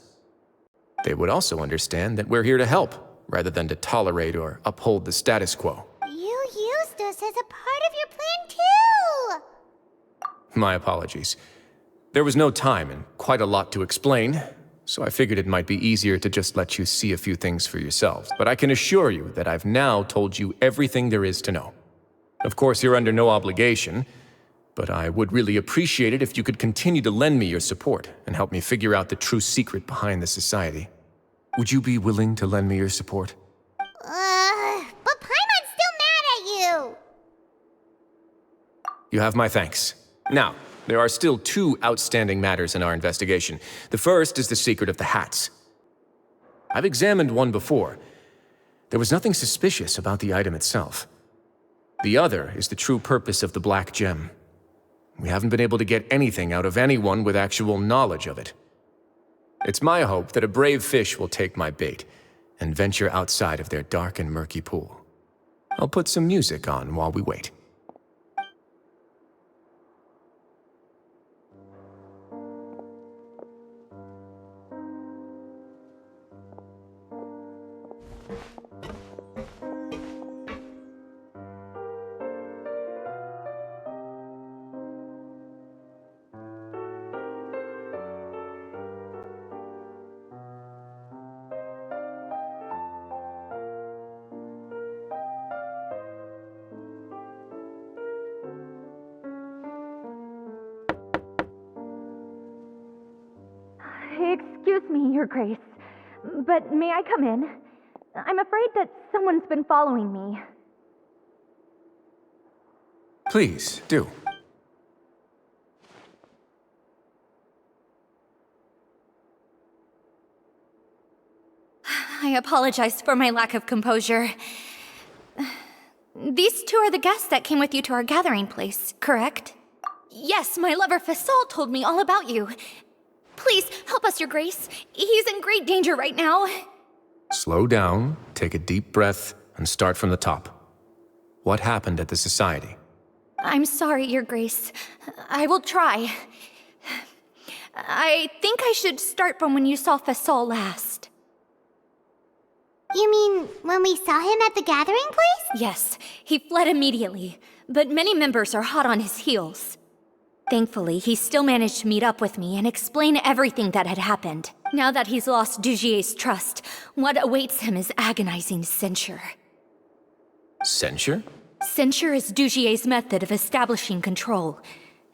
they would also understand that we're here to help, rather than to tolerate or uphold the status quo. You used us as a part of your plan too! My apologies. There was no time and quite a lot to explain, so I figured it might be easier to just let you see a few things for yourselves. But I can assure you that I've now told you everything there is to know. Of course, you're under no obligation, but I would really appreciate it if you could continue to lend me your support and help me figure out the true secret behind the society. Would you be willing to lend me your support? But Paimon's still mad at you! You have my thanks. Now, there are still two outstanding matters in our investigation. The first is the secret of the hats. I've examined one before. There was nothing suspicious about the item itself. The other is the true purpose of the black gem. We haven't been able to get anything out of anyone with actual knowledge of it. It's my hope that a brave fish will take my bait and venture outside of their dark and murky pool. I'll put some music on while we wait. Excuse me, Your Grace, but may I come in? I'm afraid that someone's been following me. Please, do. I apologize for my lack of composure. These two are the guests that came with you to our gathering place, correct? Yes, my lover Fasol told me all about you. Please, help us, Your Grace. He's in great danger right now. Slow down, take a deep breath, and start from the top. What happened at the society? I'm sorry, Your Grace. I will try. I think I should start from when you saw Fasol last. You mean when we saw him at the gathering place? Yes, he fled immediately, but many members are hot on his heels. Thankfully, he still managed to meet up with me and explain everything that had happened. Now that he's lost Dugier's trust, what awaits him is agonizing censure. Censure? Censure is Dugier's method of establishing control,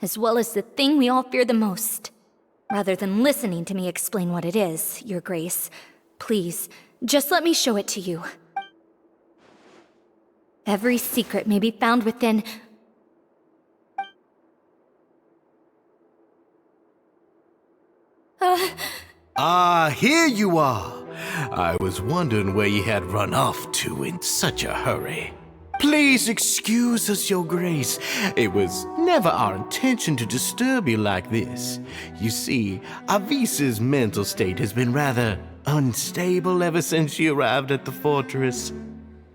as well as the thing we all fear the most. Rather than listening to me explain what it is, Your Grace, please, just let me show it to you. Every secret may be found within... Here you are. I was wondering where you had run off to in such a hurry. Please excuse us, Your Grace. It was never our intention to disturb you like this. You see, Avisa's mental state has been rather unstable ever since she arrived at the fortress.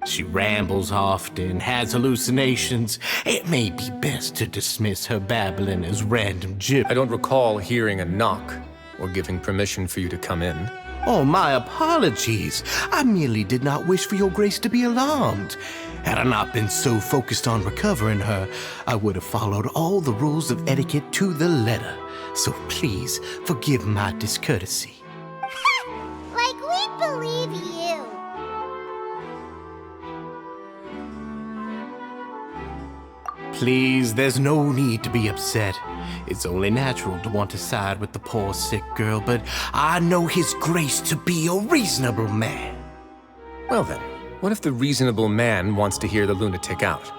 She rambles often, has hallucinations. It may be best to dismiss her babbling as random gibberish. I don't recall hearing a knock or giving permission for you to come in. Oh, my apologies. I merely did not wish for Your Grace to be alarmed. Had I not been so focused on recovering her, I would have followed all the rules of etiquette to the letter. So please, forgive my discourtesy. Like we'd believe you. Please, there's no need to be upset. It's only natural to want to side with the poor sick girl, but I know His Grace to be a reasonable man. Well then, what if the reasonable man wants to hear the lunatic out?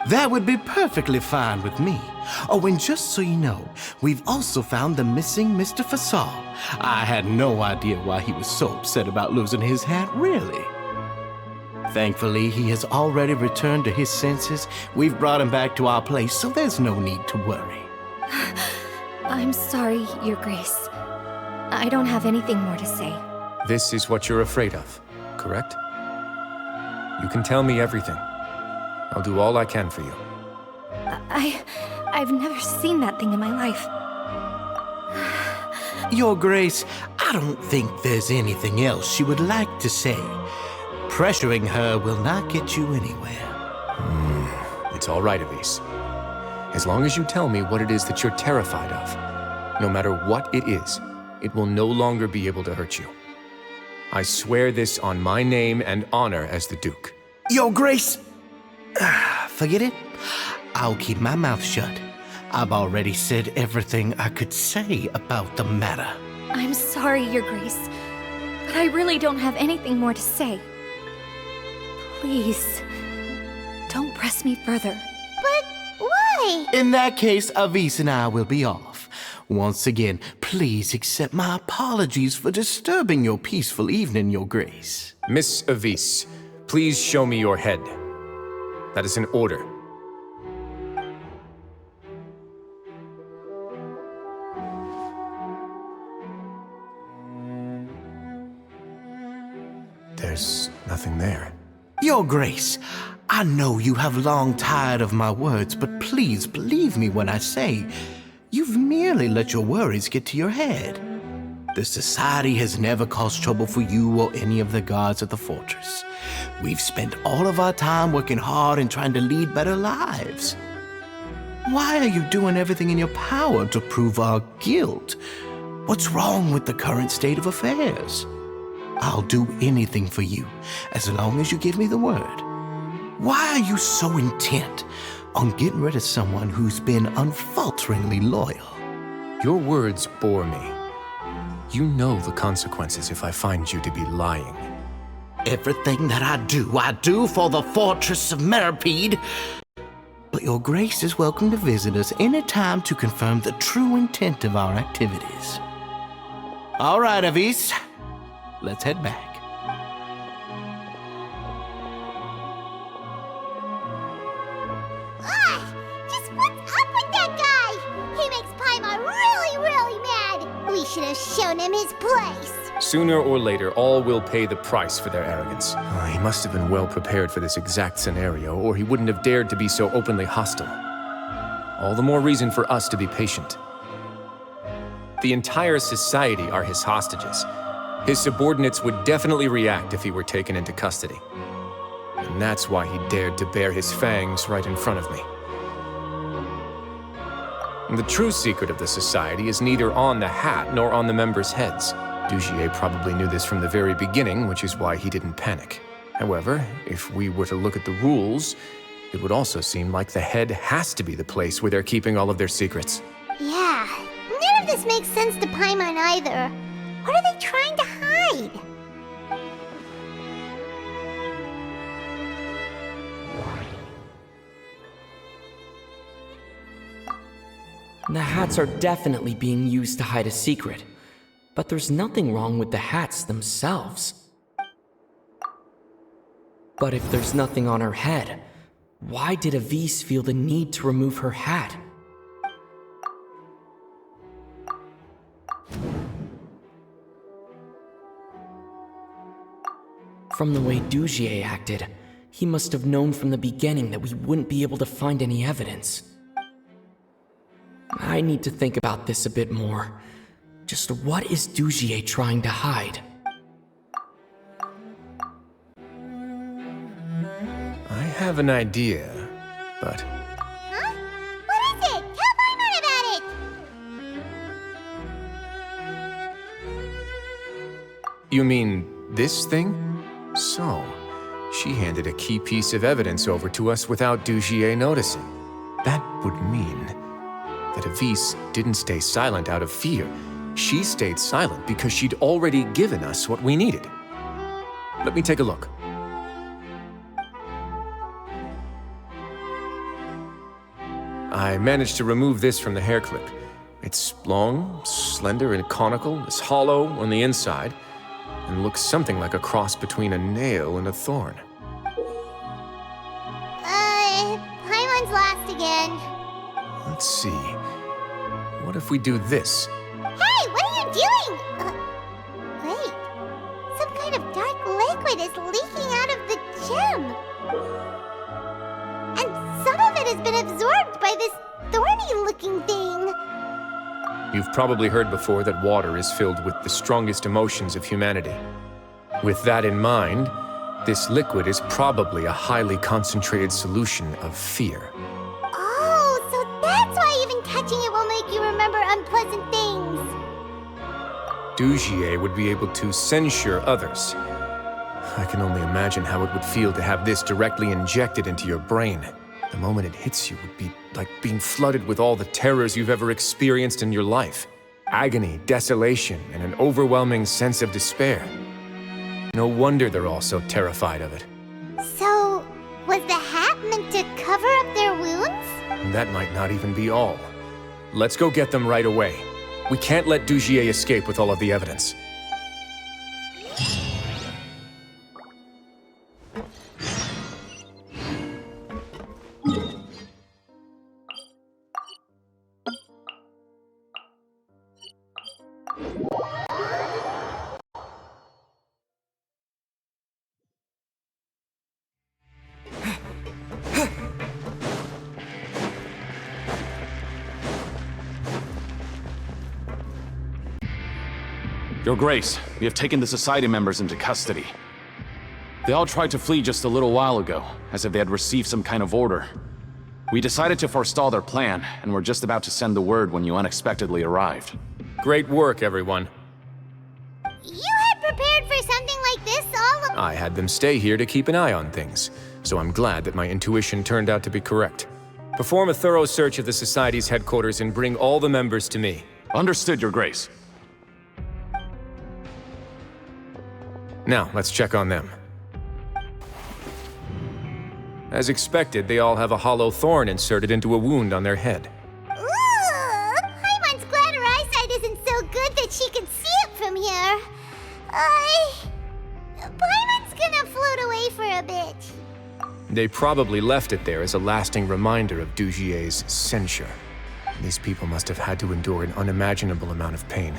That would be perfectly fine with me. Oh, and just so you know, we've also found the missing Mr. Fasol. I had no idea why he was so upset about losing his hat, really. Thankfully, he has already returned to his senses. We've brought him back to our place, so there's no need to worry. I'm sorry, Your Grace. I don't have anything more to say. This is what you're afraid of, correct? You can tell me everything. I'll do all I can for you. I've never seen that thing in my life. Your Grace, I don't think there's anything else she would like to say. Pressuring her will not get you anywhere. It's all right, Avis. As long as you tell me what it is that you're terrified of, no matter what it is, it will no longer be able to hurt you. I swear this on my name and honor as the Duke. Your Grace, forget it. I'll keep my mouth shut. I've already said everything I could say about the matter. I'm sorry, Your Grace, but I really don't have anything more to say. Please, don't press me further. But why? In that case, Avis and I will be off. Once again, please accept my apologies for disturbing your peaceful evening, Your Grace. Miss Avis, please show me your head. That is an order. There's nothing there. Your Grace, I know you have long tired of my words, but please believe me when I say you've merely let your worries get to your head. The Society has never caused trouble for you or any of the guards at the fortress. We've spent all of our time working hard and trying to lead better lives. Why are you doing everything in your power to prove our guilt? What's wrong with the current state of affairs? I'll do anything for you, as long as you give me the word. Why are you so intent on getting rid of someone who's been unfalteringly loyal? Your words bore me. You know the consequences if I find you to be lying. Everything that I do for the Fortress of Meripede. But Your Grace is welcome to visit us any time to confirm the true intent of our activities. All right, Avis. Let's head back. Just what's up with that guy? He makes Paimon really, really mad. We should have shown him his place. Sooner or later, all will pay the price for their arrogance. He must have been well prepared for this exact scenario, or he wouldn't have dared to be so openly hostile. All the more reason for us to be patient. The entire society are his hostages. His subordinates would definitely react if he were taken into custody. And that's why he dared to bare his fangs right in front of me. The true secret of the society is neither on the hat nor on the members' heads. Dugier probably knew this from the very beginning, which is why he didn't panic. However, if we were to look at the rules, it would also seem like the head has to be the place where they're keeping all of their secrets. Yeah, none of this makes sense to Paimon either. What are they trying to hide? The hats are definitely being used to hide a secret, but there's nothing wrong with the hats themselves. But if there's nothing on her head, why did Avise feel the need to remove her hat? From the way Dugier acted, he must have known from the beginning that we wouldn't be able to find any evidence. I need to think about this a bit more. Just what is Dugier trying to hide? I have an idea, but... Huh? What is it? Tell Paimon about it! You mean this thing? So, she handed a key piece of evidence over to us without Dugier noticing. That would mean that Avise didn't stay silent out of fear. She stayed silent because she'd already given us what we needed. Let me take a look. I managed to remove this from the hair clip. It's long, slender, and conical. It's hollow on the inside, and looks something like a cross between a nail and a thorn. Paimon's lost again. Let's see. What if we do this? Hey, what are you doing? Wait. Some kind of dark liquid is leaking out of the gem. And some of it has been absorbed by this thorny-looking thing. You've probably heard before that water is filled with the strongest emotions of humanity. With that in mind, this liquid is probably a highly concentrated solution of fear. Oh, so that's why even touching it will make you remember unpleasant things. Dugier would be able to censure others. I can only imagine how it would feel to have this directly injected into your brain. The moment it hits you would be like being flooded with all the terrors you've ever experienced in your life. Agony, desolation, and an overwhelming sense of despair. No wonder they're all so terrified of it. So, was the hat meant to cover up their wounds? And that might not even be all. Let's go get them right away. We can't let Dugier escape with all of the evidence. Your Grace, we have taken the Society members into custody. They all tried to flee just a little while ago, as if they had received some kind of order. We decided to forestall their plan, and were just about to send the word when you unexpectedly arrived. Great work, everyone. You had prepared for something like this all along. I had them stay here to keep an eye on things, so I'm glad that my intuition turned out to be correct. Perform a thorough search of the Society's headquarters and bring all the members to me. Understood, Your Grace. Now, let's check on them. As expected, they all have a hollow thorn inserted into a wound on their head. Ooh, Paimon's glad her eyesight isn't so good that she can see it from here. Paimon's gonna float away for a bit. They probably left it there as a lasting reminder of Dugier's censure. These people must have had to endure an unimaginable amount of pain.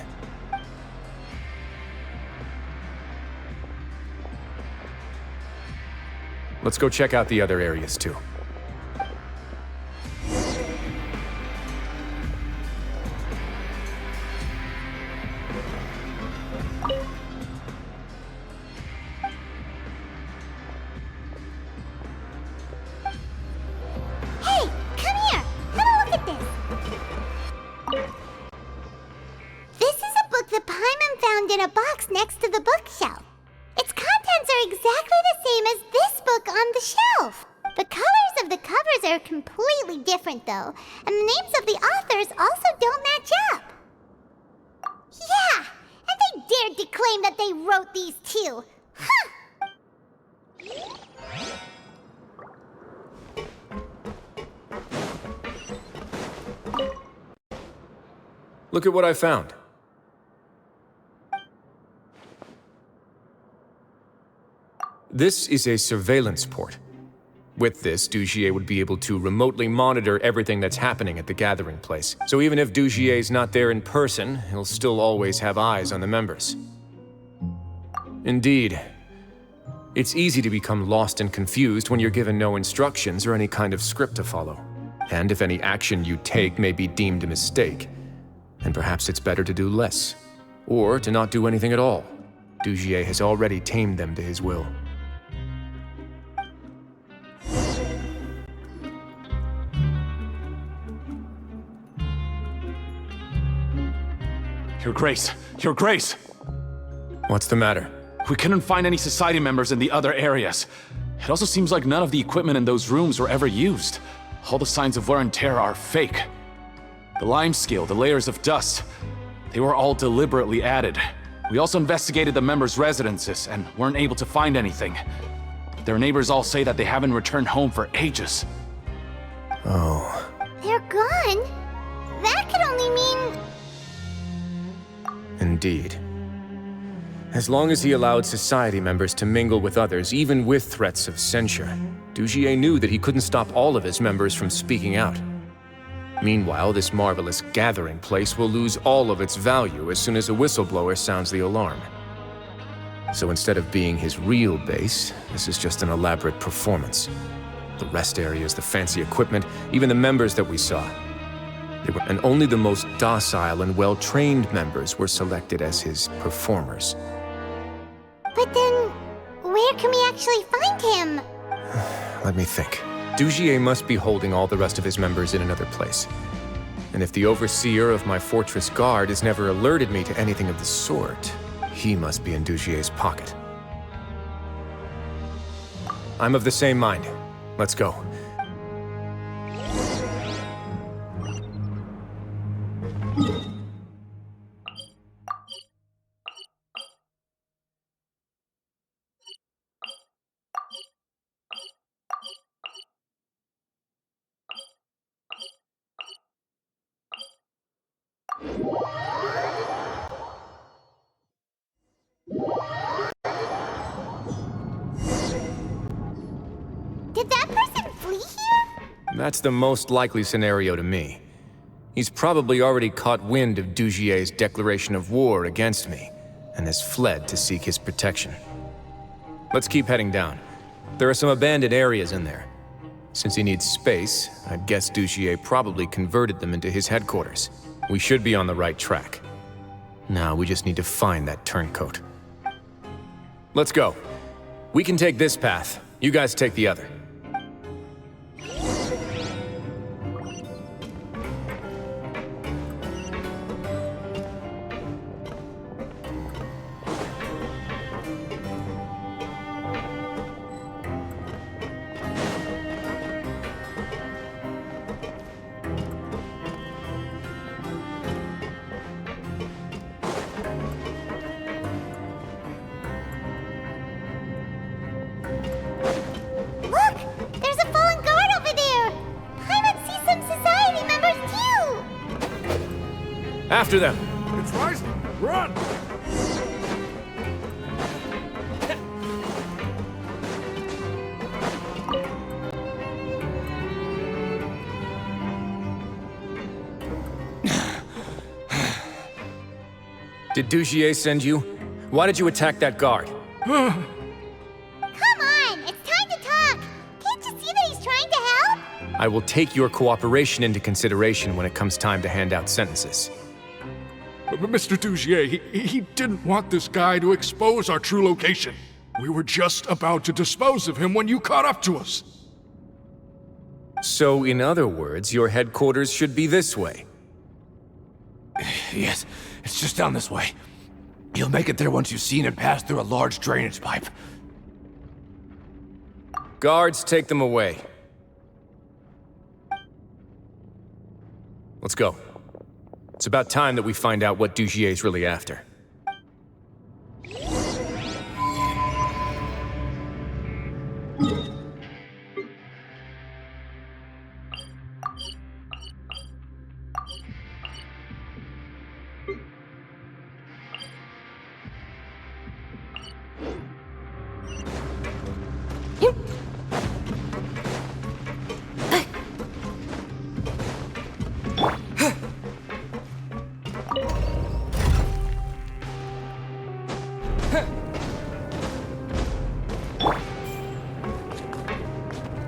Let's go check out the other areas, too. found in a box next to the bookshelf. Its contents are exactly the same as this book on the shelf. The colors of the covers are completely different, though, and the names of the authors also don't match up. Yeah, and they dared to claim that they wrote these too. Huh! Look at what I found. This is a surveillance port. With this, Dugier would be able to remotely monitor everything that's happening at the gathering place. So even if Dugier's not there in person, he'll still always have eyes on the members. Indeed. It's easy to become lost and confused when you're given no instructions or any kind of script to follow. And if any action you take may be deemed a mistake, then perhaps it's better to do less. Or to not do anything at all. Dugier has already tamed them to his will. Your Grace! Your Grace! What's the matter? We couldn't find any Society members in the other areas. It also seems like none of the equipment in those rooms were ever used. All the signs of wear and tear are fake. The lime scale, the layers of dust, they were all deliberately added. We also investigated the members' residences and weren't able to find anything. Their neighbors all say that they haven't returned home for ages. Oh. They're gone? That could only mean... Indeed. As long as he allowed Society members to mingle with others, even with threats of censure, Dugier knew that he couldn't stop all of his members from speaking out. Meanwhile, this marvelous gathering place will lose all of its value as soon as a whistleblower sounds the alarm. So instead of being his real base, this is just an elaborate performance. The rest areas, the fancy equipment, even the members that we saw. And only the most docile and well-trained members were selected as his performers. But then, where can we actually find him? Let me think. Dugier must be holding all the rest of his members in another place. And if the overseer of my fortress guard has never alerted me to anything of the sort, he must be in Dugier's pocket. I'm of the same mind. Let's go. Did that person flee here? That's the most likely scenario to me. He's probably already caught wind of Dugier's declaration of war against me, and has fled to seek his protection. Let's keep heading down. There are some abandoned areas in there. Since he needs space, I'd guess Dugier probably converted them into his headquarters. We should be on the right track. Now we just need to find that turncoat. Let's go. We can take this path. You guys take the other. After them! It's rising! Run! Did Dugier send you? Why did you attack that guard? Come on! It's time to talk! Can't you see that he's trying to help? I will take your cooperation into consideration when it comes time to hand out sentences. But Mr. Dugier, he didn't want this guy to expose our true location. We were just about to dispose of him when you caught up to us. So, in other words, your headquarters should be this way. Yes, it's just down this way. You'll make it there once you've seen it pass through a large drainage pipe. Guards, take them away. Let's go. It's about time that we find out what Dugier's really after.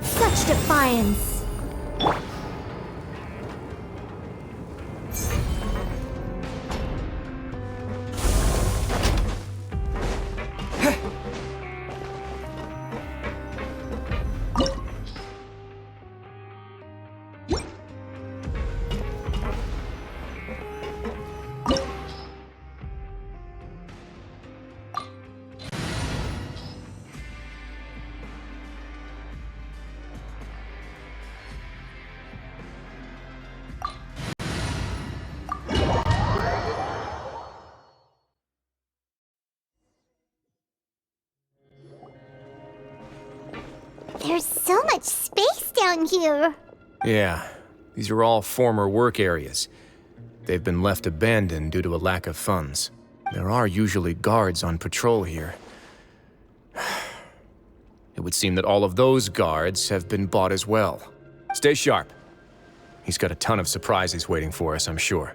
Such defiance. There's so much space down here. Yeah, these are all former work areas. They've been left abandoned due to a lack of funds. There are usually guards on patrol here. It would seem that all of those guards have been bought as well. Stay sharp. He's got a ton of surprises waiting for us, I'm sure.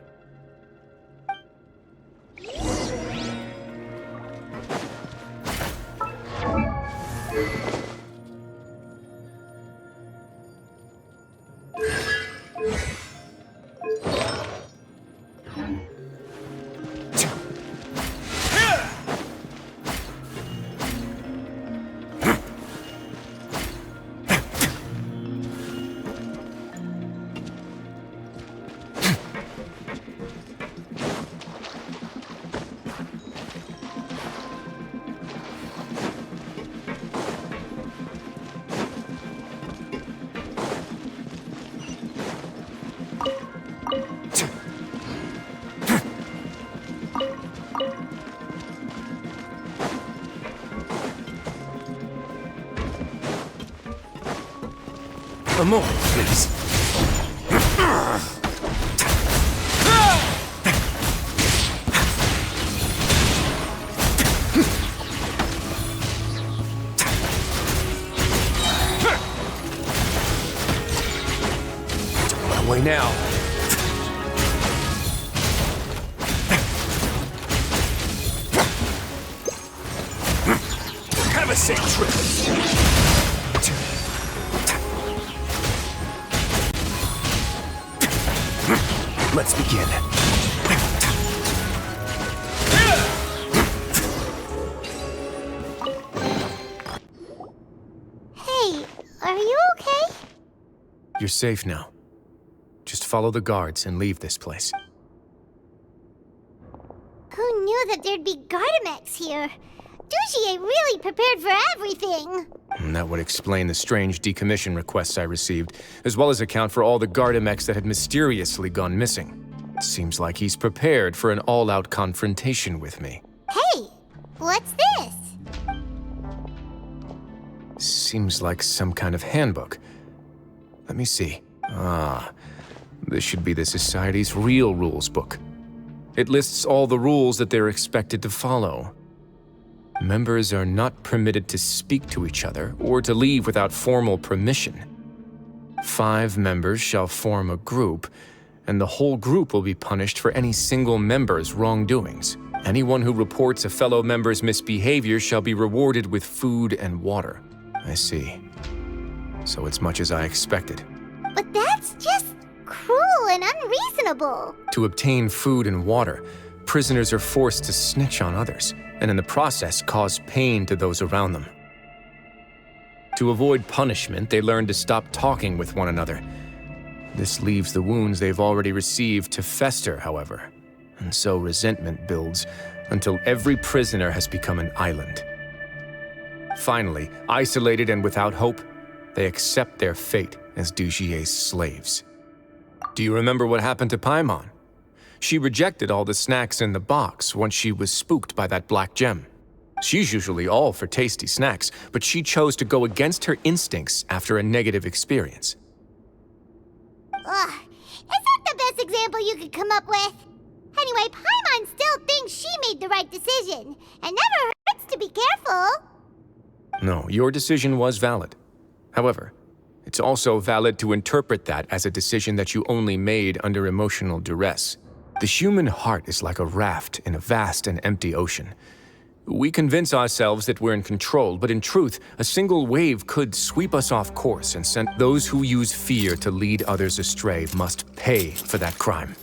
A moment, please. Don't run away now. Kind of a sick trick. Let's begin. Hey, are you okay? You're safe now. Just follow the guards and leave this place. Who knew that there'd be Gardamex here? Dugier really prepared for everything. And that would explain the strange decommission requests I received, as well as account for all the Gardamex that had mysteriously gone missing. Seems like he's prepared for an all-out confrontation with me. Hey, what's this? Seems like some kind of handbook. Let me see. Ah, this should be the Society's real rules book. It lists all the rules that they're expected to follow. Members are not permitted to speak to each other or to leave without formal permission. 5 members shall form a group, and the whole group will be punished for any single member's wrongdoings. Anyone who reports a fellow member's misbehavior shall be rewarded with food and water. I see. So it's much as I expected. But that's just cruel and unreasonable. To obtain food and water, prisoners are forced to snitch on others, and in the process cause pain to those around them. To avoid punishment, they learn to stop talking with one another. This leaves the wounds they've already received to fester, however. And so resentment builds until every prisoner has become an island. Finally, isolated and without hope, they accept their fate as Dugier's slaves. Do you remember what happened to Paimon? She rejected all the snacks in the box once she was spooked by that black gem. She's usually all for tasty snacks, but she chose to go against her instincts after a negative experience. Ugh, is that the best example you could come up with? Anyway, Paimon still thinks she made the right decision, and never hurts to be careful. No, your decision was valid. However, it's also valid to interpret that as a decision that you only made under emotional duress. The human heart is like a raft in a vast and empty ocean. We convince ourselves that we're in control, but in truth, a single wave could sweep us off course and send those who use fear to lead others astray must pay for that crime.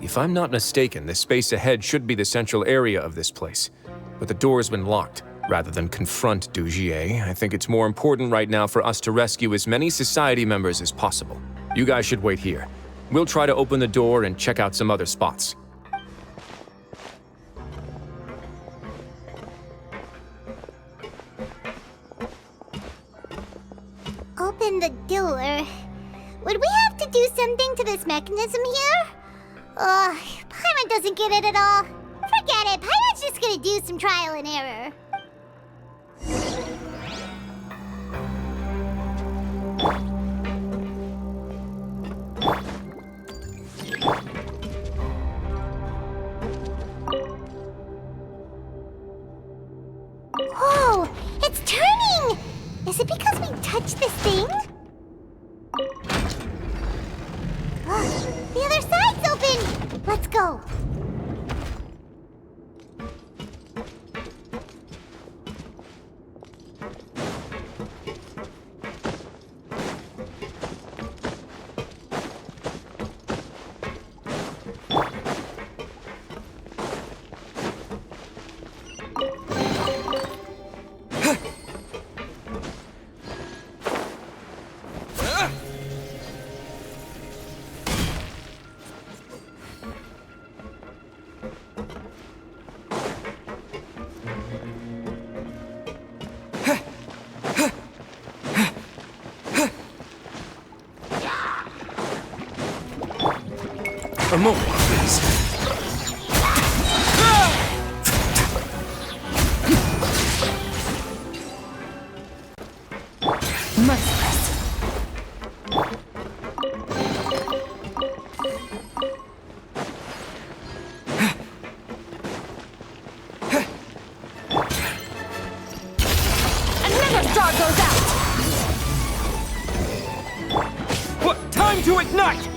If I'm not mistaken, the space ahead should be the central area of this place. But the door's been locked. Rather than confront Dugier, I think it's more important right now for us to rescue as many society members as possible. You guys should wait here. We'll try to open the door and check out some other spots. Open the door. Would we have to do something to this mechanism here? Ugh, Paimon doesn't get it at all. Forget it, Paimon's just gonna do some trial and error. Whoa, it's turning! Is it because we touched this thing? The other side's open! Let's go. A moment, please. Merciless. Another star goes out! What? Time to ignite!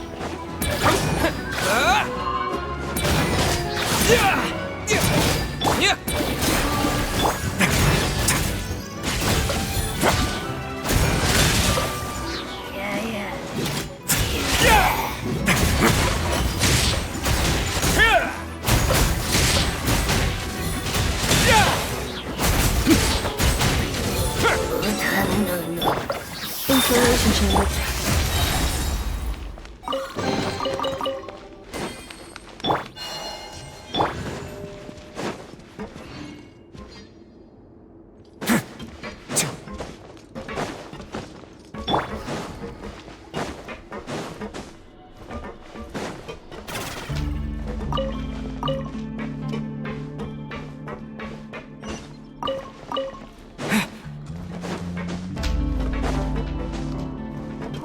Insulation chamber.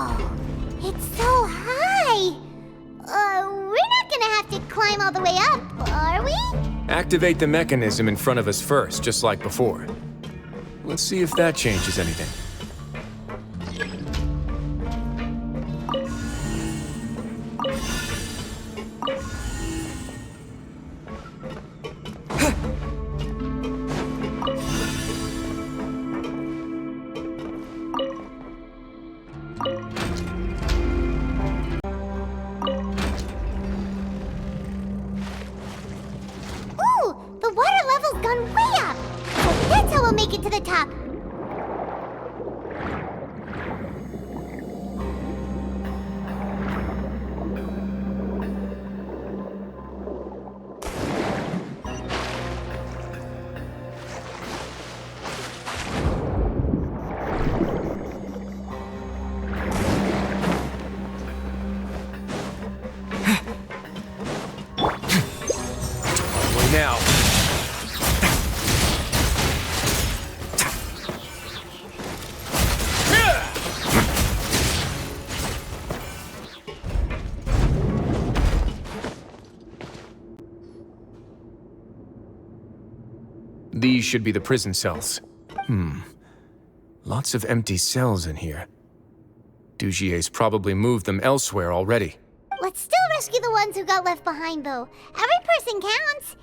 It's so high! We're not gonna have to climb all the way up, are we? Activate the mechanism in front of us first, just like before. Let's see if that changes anything. The water level's gone way up! So that's how we'll make it to the top! Now. These should be the prison cells. Lots of empty cells in here. Dugier's probably moved them elsewhere already. Let's still rescue the ones who got left behind, though. Every person counts.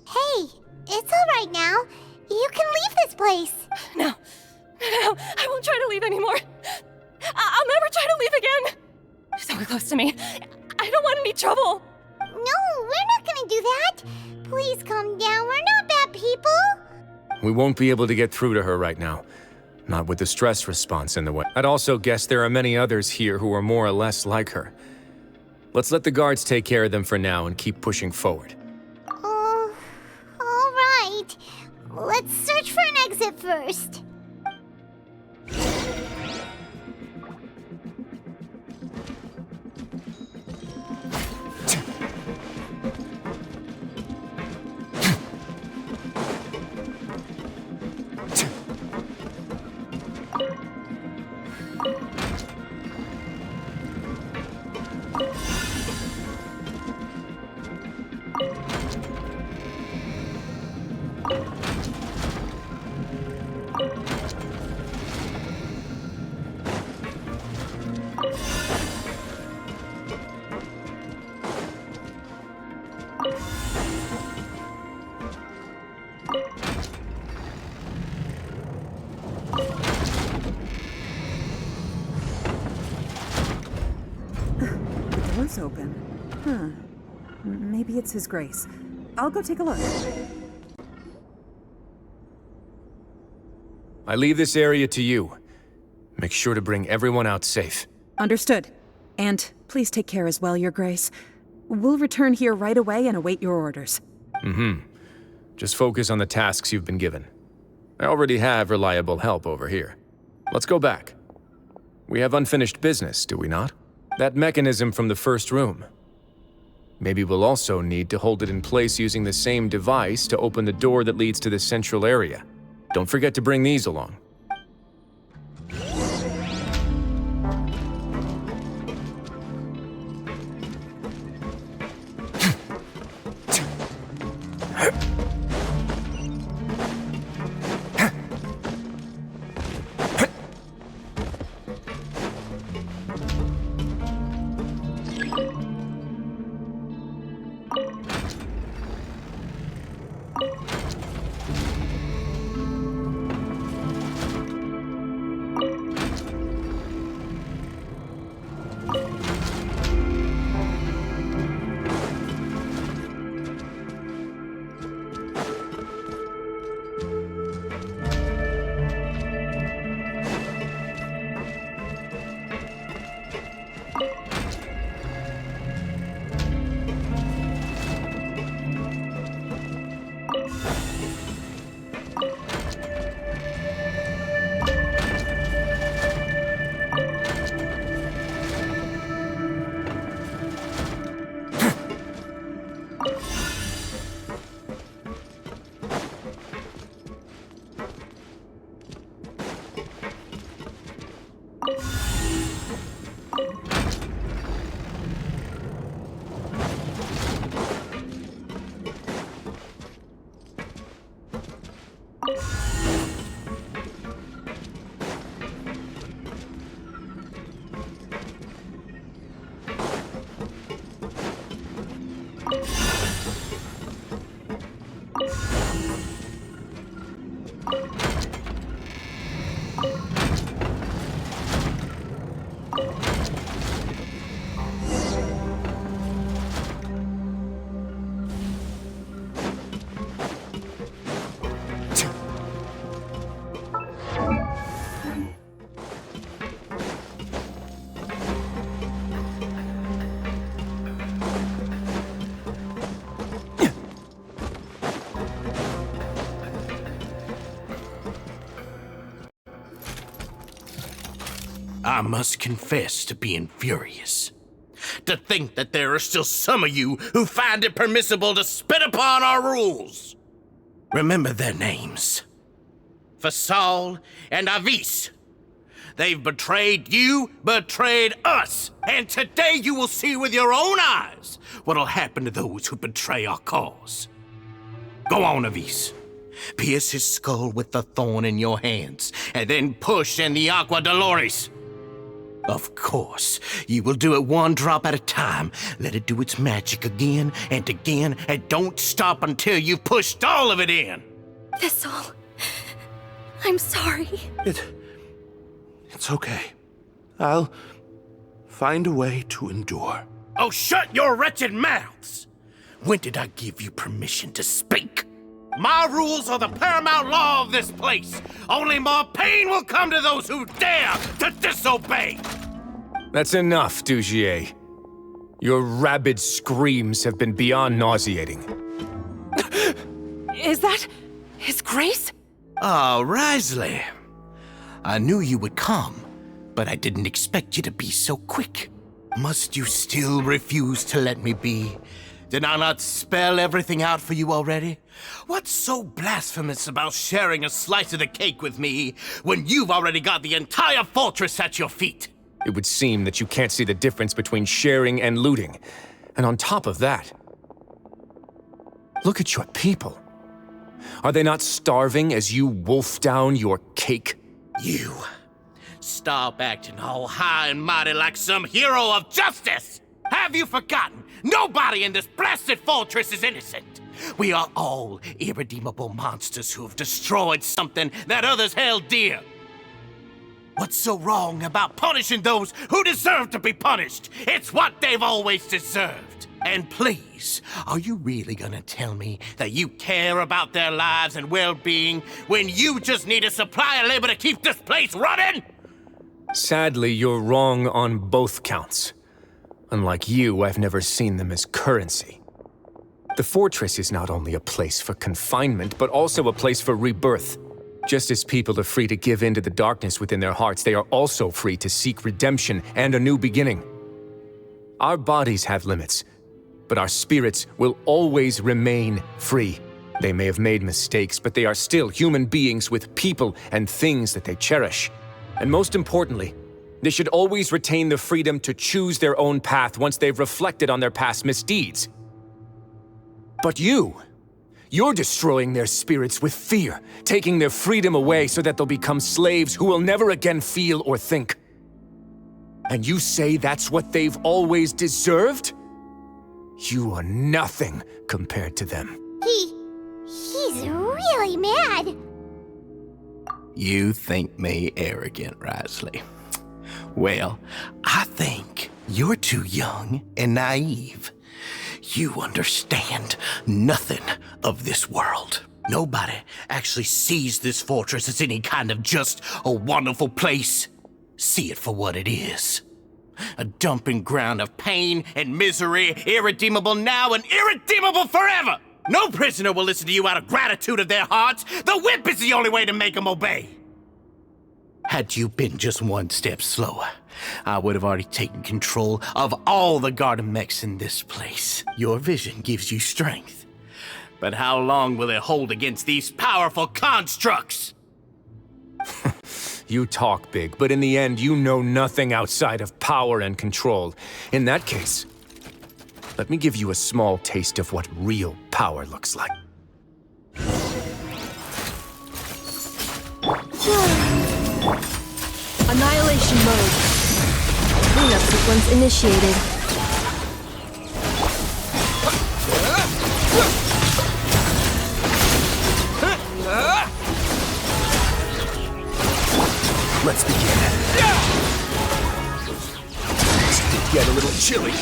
Hey, it's all right now. You can leave this place. No, I won't try to leave anymore. I'll never try to leave again. So close to me. I don't want any trouble. No, we're not gonna do that. Please calm down. We're not bad people. We won't be able to get through to her right now. Not with the stress response in the way. I'd also guess there are many others here who are more or less like her. Let's let the guards take care of them for now and keep pushing forward. All right. Let's search for an exit first. The door's open. Maybe it's His Grace. I'll go take a look. I leave this area to you. Make sure to bring everyone out safe. Understood. And please take care as well, Your Grace. We'll return here right away and await your orders. Just focus on the tasks you've been given. I already have reliable help over here. Let's go back. We have unfinished business, do we not? That mechanism from the first room. Maybe we'll also need to hold it in place using the same device to open the door that leads to the central area. Don't forget to bring these along. I must confess to being furious. To think that there are still some of you who find it permissible to spit upon our rules. Remember their names. Fasal and Avis. They've betrayed you, betrayed us, and today you will see with your own eyes what'll happen to those who betray our cause. Go on, Avis. Pierce his skull with the thorn in your hands, and then push in the Aqua Dolores. Of course, you will do it one drop at a time. Let it do its magic again, and don't stop until you've pushed all of it in. Thistle, I'm sorry. It's okay. I'll find a way to endure. Oh, shut your wretched mouths! When did I give you permission to speak? My rules are the paramount law of this place. Only more pain will come to those who dare to disobey. That's enough, Dugier. Your rabid screams have been beyond nauseating. Is that His Grace? Oh, Wriothesley. I knew you would come, but I didn't expect you to be so quick. Must you still refuse to let me be? Did I not spell everything out for you already? What's so blasphemous about sharing a slice of the cake with me when you've already got the entire fortress at your feet? It would seem that you can't see the difference between sharing and looting. And on top of that, look at your people. Are they not starving as you wolf down your cake? You. Stop acting all high and mighty like some hero of justice! Have you forgotten? Nobody in this blasted fortress is innocent. We are all irredeemable monsters who have destroyed something that others held dear. What's so wrong about punishing those who deserve to be punished? It's what they've always deserved. And please, are you really gonna tell me that you care about their lives and well-being when you just need a supply of labor to keep this place running? Sadly, you're wrong on both counts. Unlike you, I've never seen them as currency. The fortress is not only a place for confinement, but also a place for rebirth. Just as people are free to give in to the darkness within their hearts, they are also free to seek redemption and a new beginning. Our bodies have limits, but our spirits will always remain free. They may have made mistakes, but they are still human beings with people and things that they cherish. And most importantly, they should always retain the freedom to choose their own path once they've reflected on their past misdeeds. But you're destroying their spirits with fear, taking their freedom away so that they'll become slaves who will never again feel or think. And you say that's what they've always deserved? You are nothing compared to them. He's really mad. You think me arrogant, Wriothesley. Well, I think you're too young and naive. You understand nothing of this world. Nobody actually sees this fortress as any kind of just a wonderful place. See it for what it is. A dumping ground of pain and misery, irredeemable now and irredeemable forever. No prisoner will listen to you out of gratitude of their hearts. The whip is the only way to make them obey. Had you been just one step slower, I would have already taken control of all the garden mechs in this place. Your vision gives you strength. But how long will it hold against these powerful constructs? You talk big, but in the end, you know nothing outside of power and control. In that case, let me give you a small taste of what real power looks like. Annihilation mode. Cleanup sequence initiated. Let's begin. This could get a little chilly.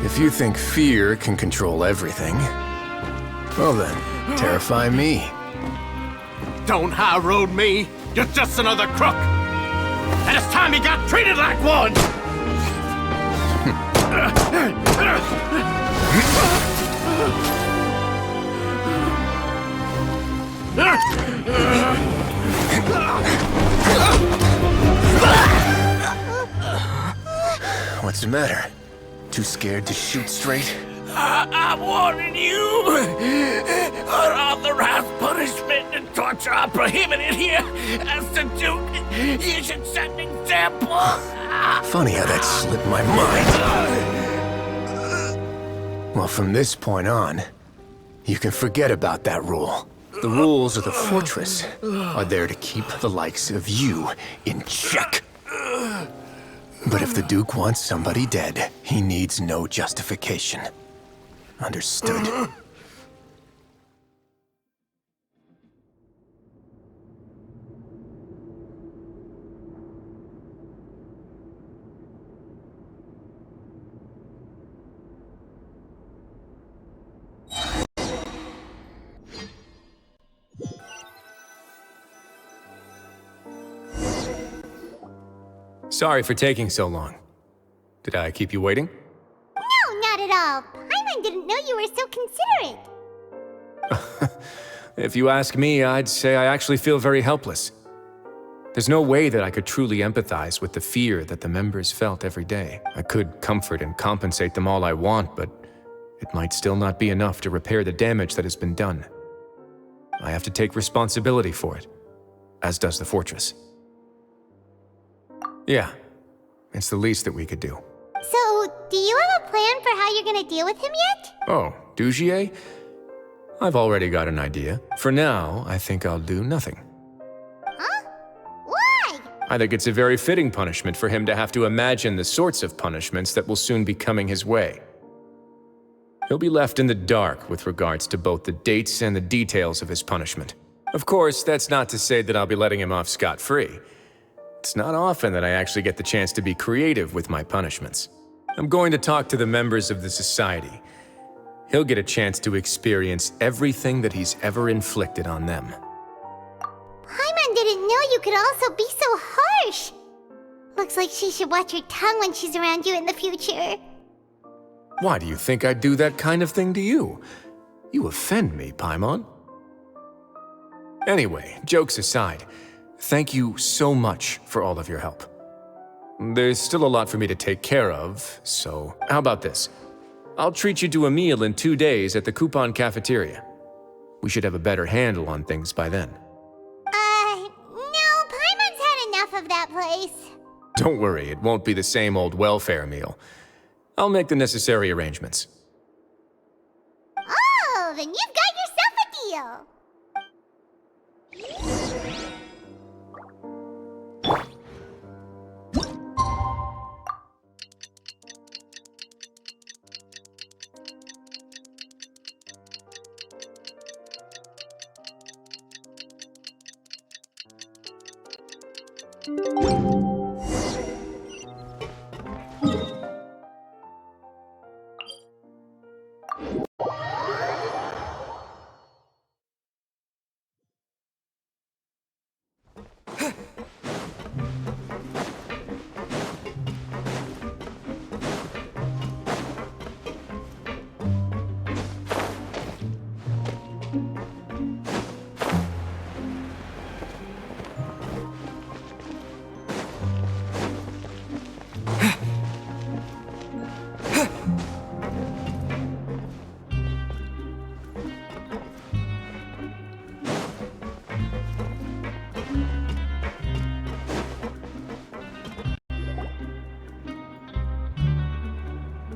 If you think fear can control everything, well then, terrify me. Don't high road me. You're just another crook! And it's time you got treated like one! What's the matter? Too scared to shoot straight? I'm warning you! Unauthorized punishment and torture are prohibited here. As the Duke, you should set an example. Funny how that slipped my mind. Well, from this point on, you can forget about that rule. The rules of the fortress are there to keep the likes of you in check. But if the Duke wants somebody dead, he needs no justification. Understood? Sorry for taking so long. Did I keep you waiting? No, not at all. Paimon didn't know you were so considerate. If you ask me, I'd say I actually feel very helpless. There's no way that I could truly empathize with the fear that the members felt every day. I could comfort and compensate them all I want, but it might still not be enough to repair the damage that has been done. I have to take responsibility for it, as does the fortress. Yeah, it's the least that we could do. So, do you have a plan for how you're gonna deal with him yet? Oh, Dugier? I've already got an idea. For now, I think I'll do nothing. Huh? Why? I think it's a very fitting punishment for him to have to imagine the sorts of punishments that will soon be coming his way. He'll be left in the dark with regards to both the dates and the details of his punishment. Of course, that's not to say that I'll be letting him off scot-free. It's not often that I actually get the chance to be creative with my punishments. I'm going to talk to the members of the society. He'll get a chance to experience everything that he's ever inflicted on them. Paimon didn't know you could also be so harsh. Looks like she should watch her tongue when she's around you in the future. Why do you think I'd do that kind of thing to you? You offend me, Paimon. Anyway, jokes aside, thank you so much for all of your help. There's still a lot for me to take care of, so how about this? I'll treat you to a meal in 2 days at the Coupon Cafeteria. We should have a better handle on things by then. No, Paimon's had enough of that place. Don't worry, it won't be the same old welfare meal. I'll make the necessary arrangements. Oh, then you've got yourself a deal.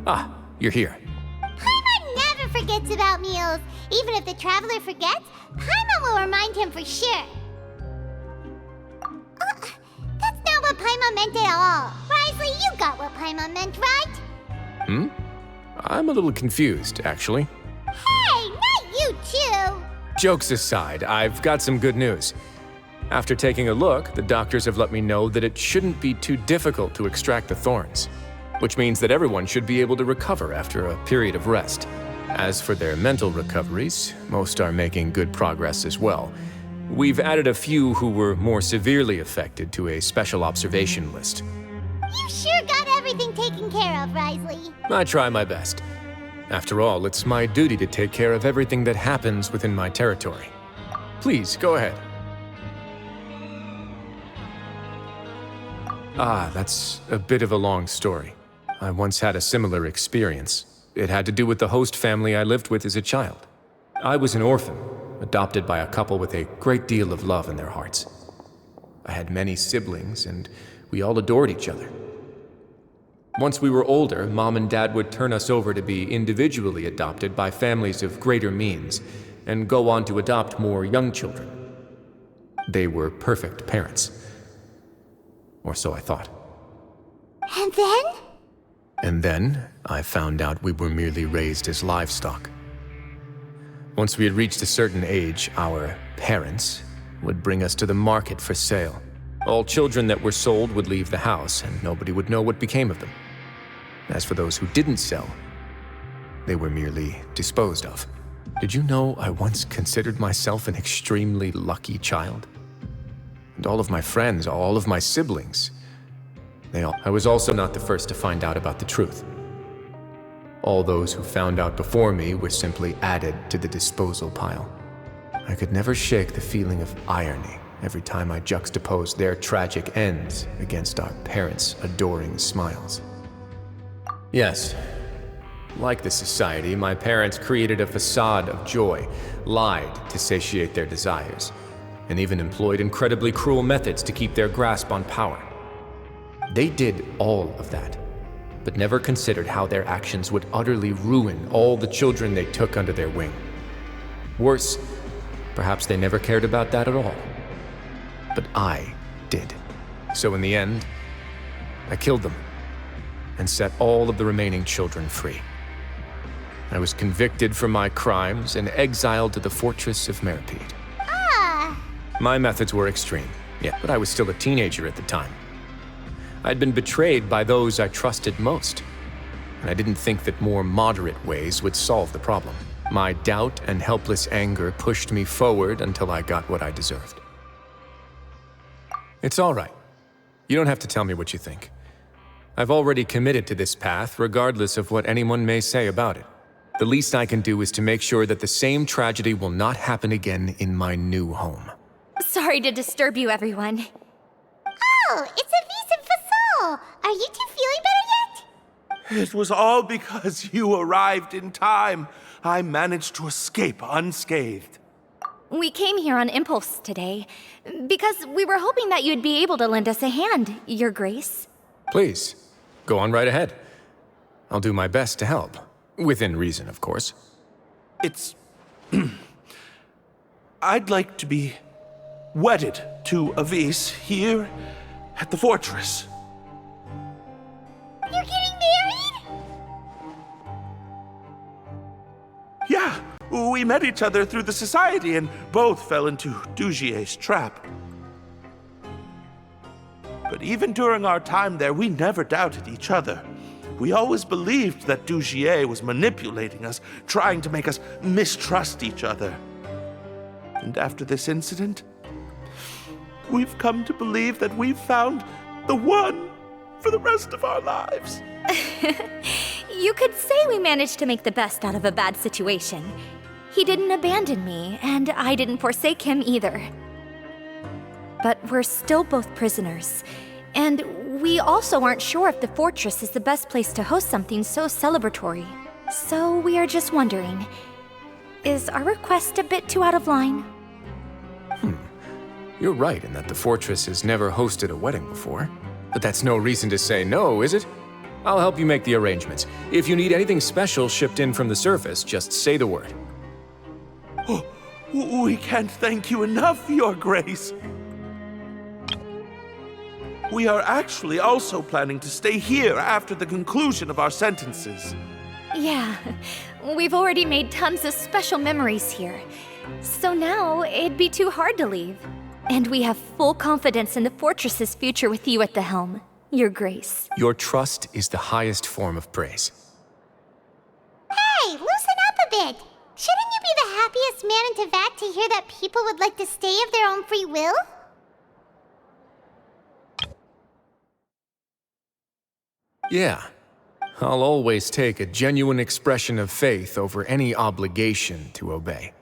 Ah, you're here. Paimon never forgets about meals. Even if the traveler forgets, Paimon will remind him for sure. That's not what Paimon meant at all. Wriothesley, you got what Paimon meant, right? I'm a little confused, actually. Hey, not you too. Jokes aside, I've got some good news. After taking a look, the doctors have let me know that it shouldn't be too difficult to extract the thorns, which means that everyone should be able to recover after a period of rest. As for their mental recoveries, most are making good progress as well, We've added a few who were more severely affected to a special observation list. You sure got everything taken care of, Wriothesley. I try my best. After all, it's my duty to take care of everything that happens within my territory. Please, go ahead. That's a bit of a long story. I once had a similar experience. It had to do with the host family I lived with as a child. I was an orphan, adopted by a couple with a great deal of love in their hearts. I had many siblings, and we all adored each other. Once we were older, Mom and Dad would turn us over to be individually adopted by families of greater means, and go on to adopt more young children. They were perfect parents. Or so I thought. And then? And then, I found out we were merely raised as livestock. Once we had reached a certain age, our parents would bring us to the market for sale. All children that were sold would leave the house, and nobody would know what became of them. As for those who didn't sell, they were merely disposed of. Did you know I once considered myself an extremely lucky child? And all of my friends, all of my siblings, I was also not the first to find out about the truth. All those who found out before me were simply added to the disposal pile. I could never shake the feeling of irony every time I juxtaposed their tragic ends against our parents' adoring smiles. Yes, like the society, my parents created a facade of joy, lied to satiate their desires, and even employed incredibly cruel methods to keep their grasp on power. They did all of that, but never considered how their actions would utterly ruin all the children they took under their wing. Worse, perhaps they never cared about that at all. But I did. So in the end, I killed them and set all of the remaining children free. I was convicted for my crimes and exiled to the fortress of Meripede. My methods were extreme, yeah, but I was still a teenager at the time. I'd been betrayed by those I trusted most, and I didn't think that more moderate ways would solve the problem. My doubt and helpless anger pushed me forward until I got what I deserved. It's all right. You don't have to tell me what you think. I've already committed to this path, regardless of what anyone may say about it. The least I can do is to make sure that the same tragedy will not happen again in my new home. Sorry to disturb you, everyone. Oh, it's Avis and Fasol. Are you two feeling better yet? It was all because you arrived in time. I managed to escape unscathed. We came here on impulse today, because we were hoping that you'd be able to lend us a hand, Your Grace. Please, go on right ahead. I'll do my best to help. Within reason, of course. It's... I'd like to be wedded to Avis here at the fortress. You're getting married? Yeah, we met each other through the society and both fell into Dugier's trap. But even during our time there, we never doubted each other. We always believed that Dugier was manipulating us, trying to make us mistrust each other. And after this incident, we've come to believe that we've found the one for the rest of our lives. You could say we managed to make the best out of a bad situation. He didn't abandon me, and I didn't forsake him either. But we're still both prisoners, and we also aren't sure if the fortress is the best place to host something so celebratory. So we are just wondering, is our request a bit too out of line? You're right in that the fortress has never hosted a wedding before. But that's no reason to say no, is it? I'll help you make the arrangements. If you need anything special shipped in from the surface, just say the word. Oh, we can't thank you enough, Your Grace. We are actually also planning to stay here after the conclusion of our sentences. Yeah, we've already made tons of special memories here. So now it'd be too hard to leave. And we have full confidence in the fortress's future with you at the helm, Your Grace. Your trust is the highest form of praise. Hey, loosen up a bit. Shouldn't you be the happiest man in Teyvat to hear that people would like to stay of their own free will? Yeah. I'll always take a genuine expression of faith over any obligation to obey.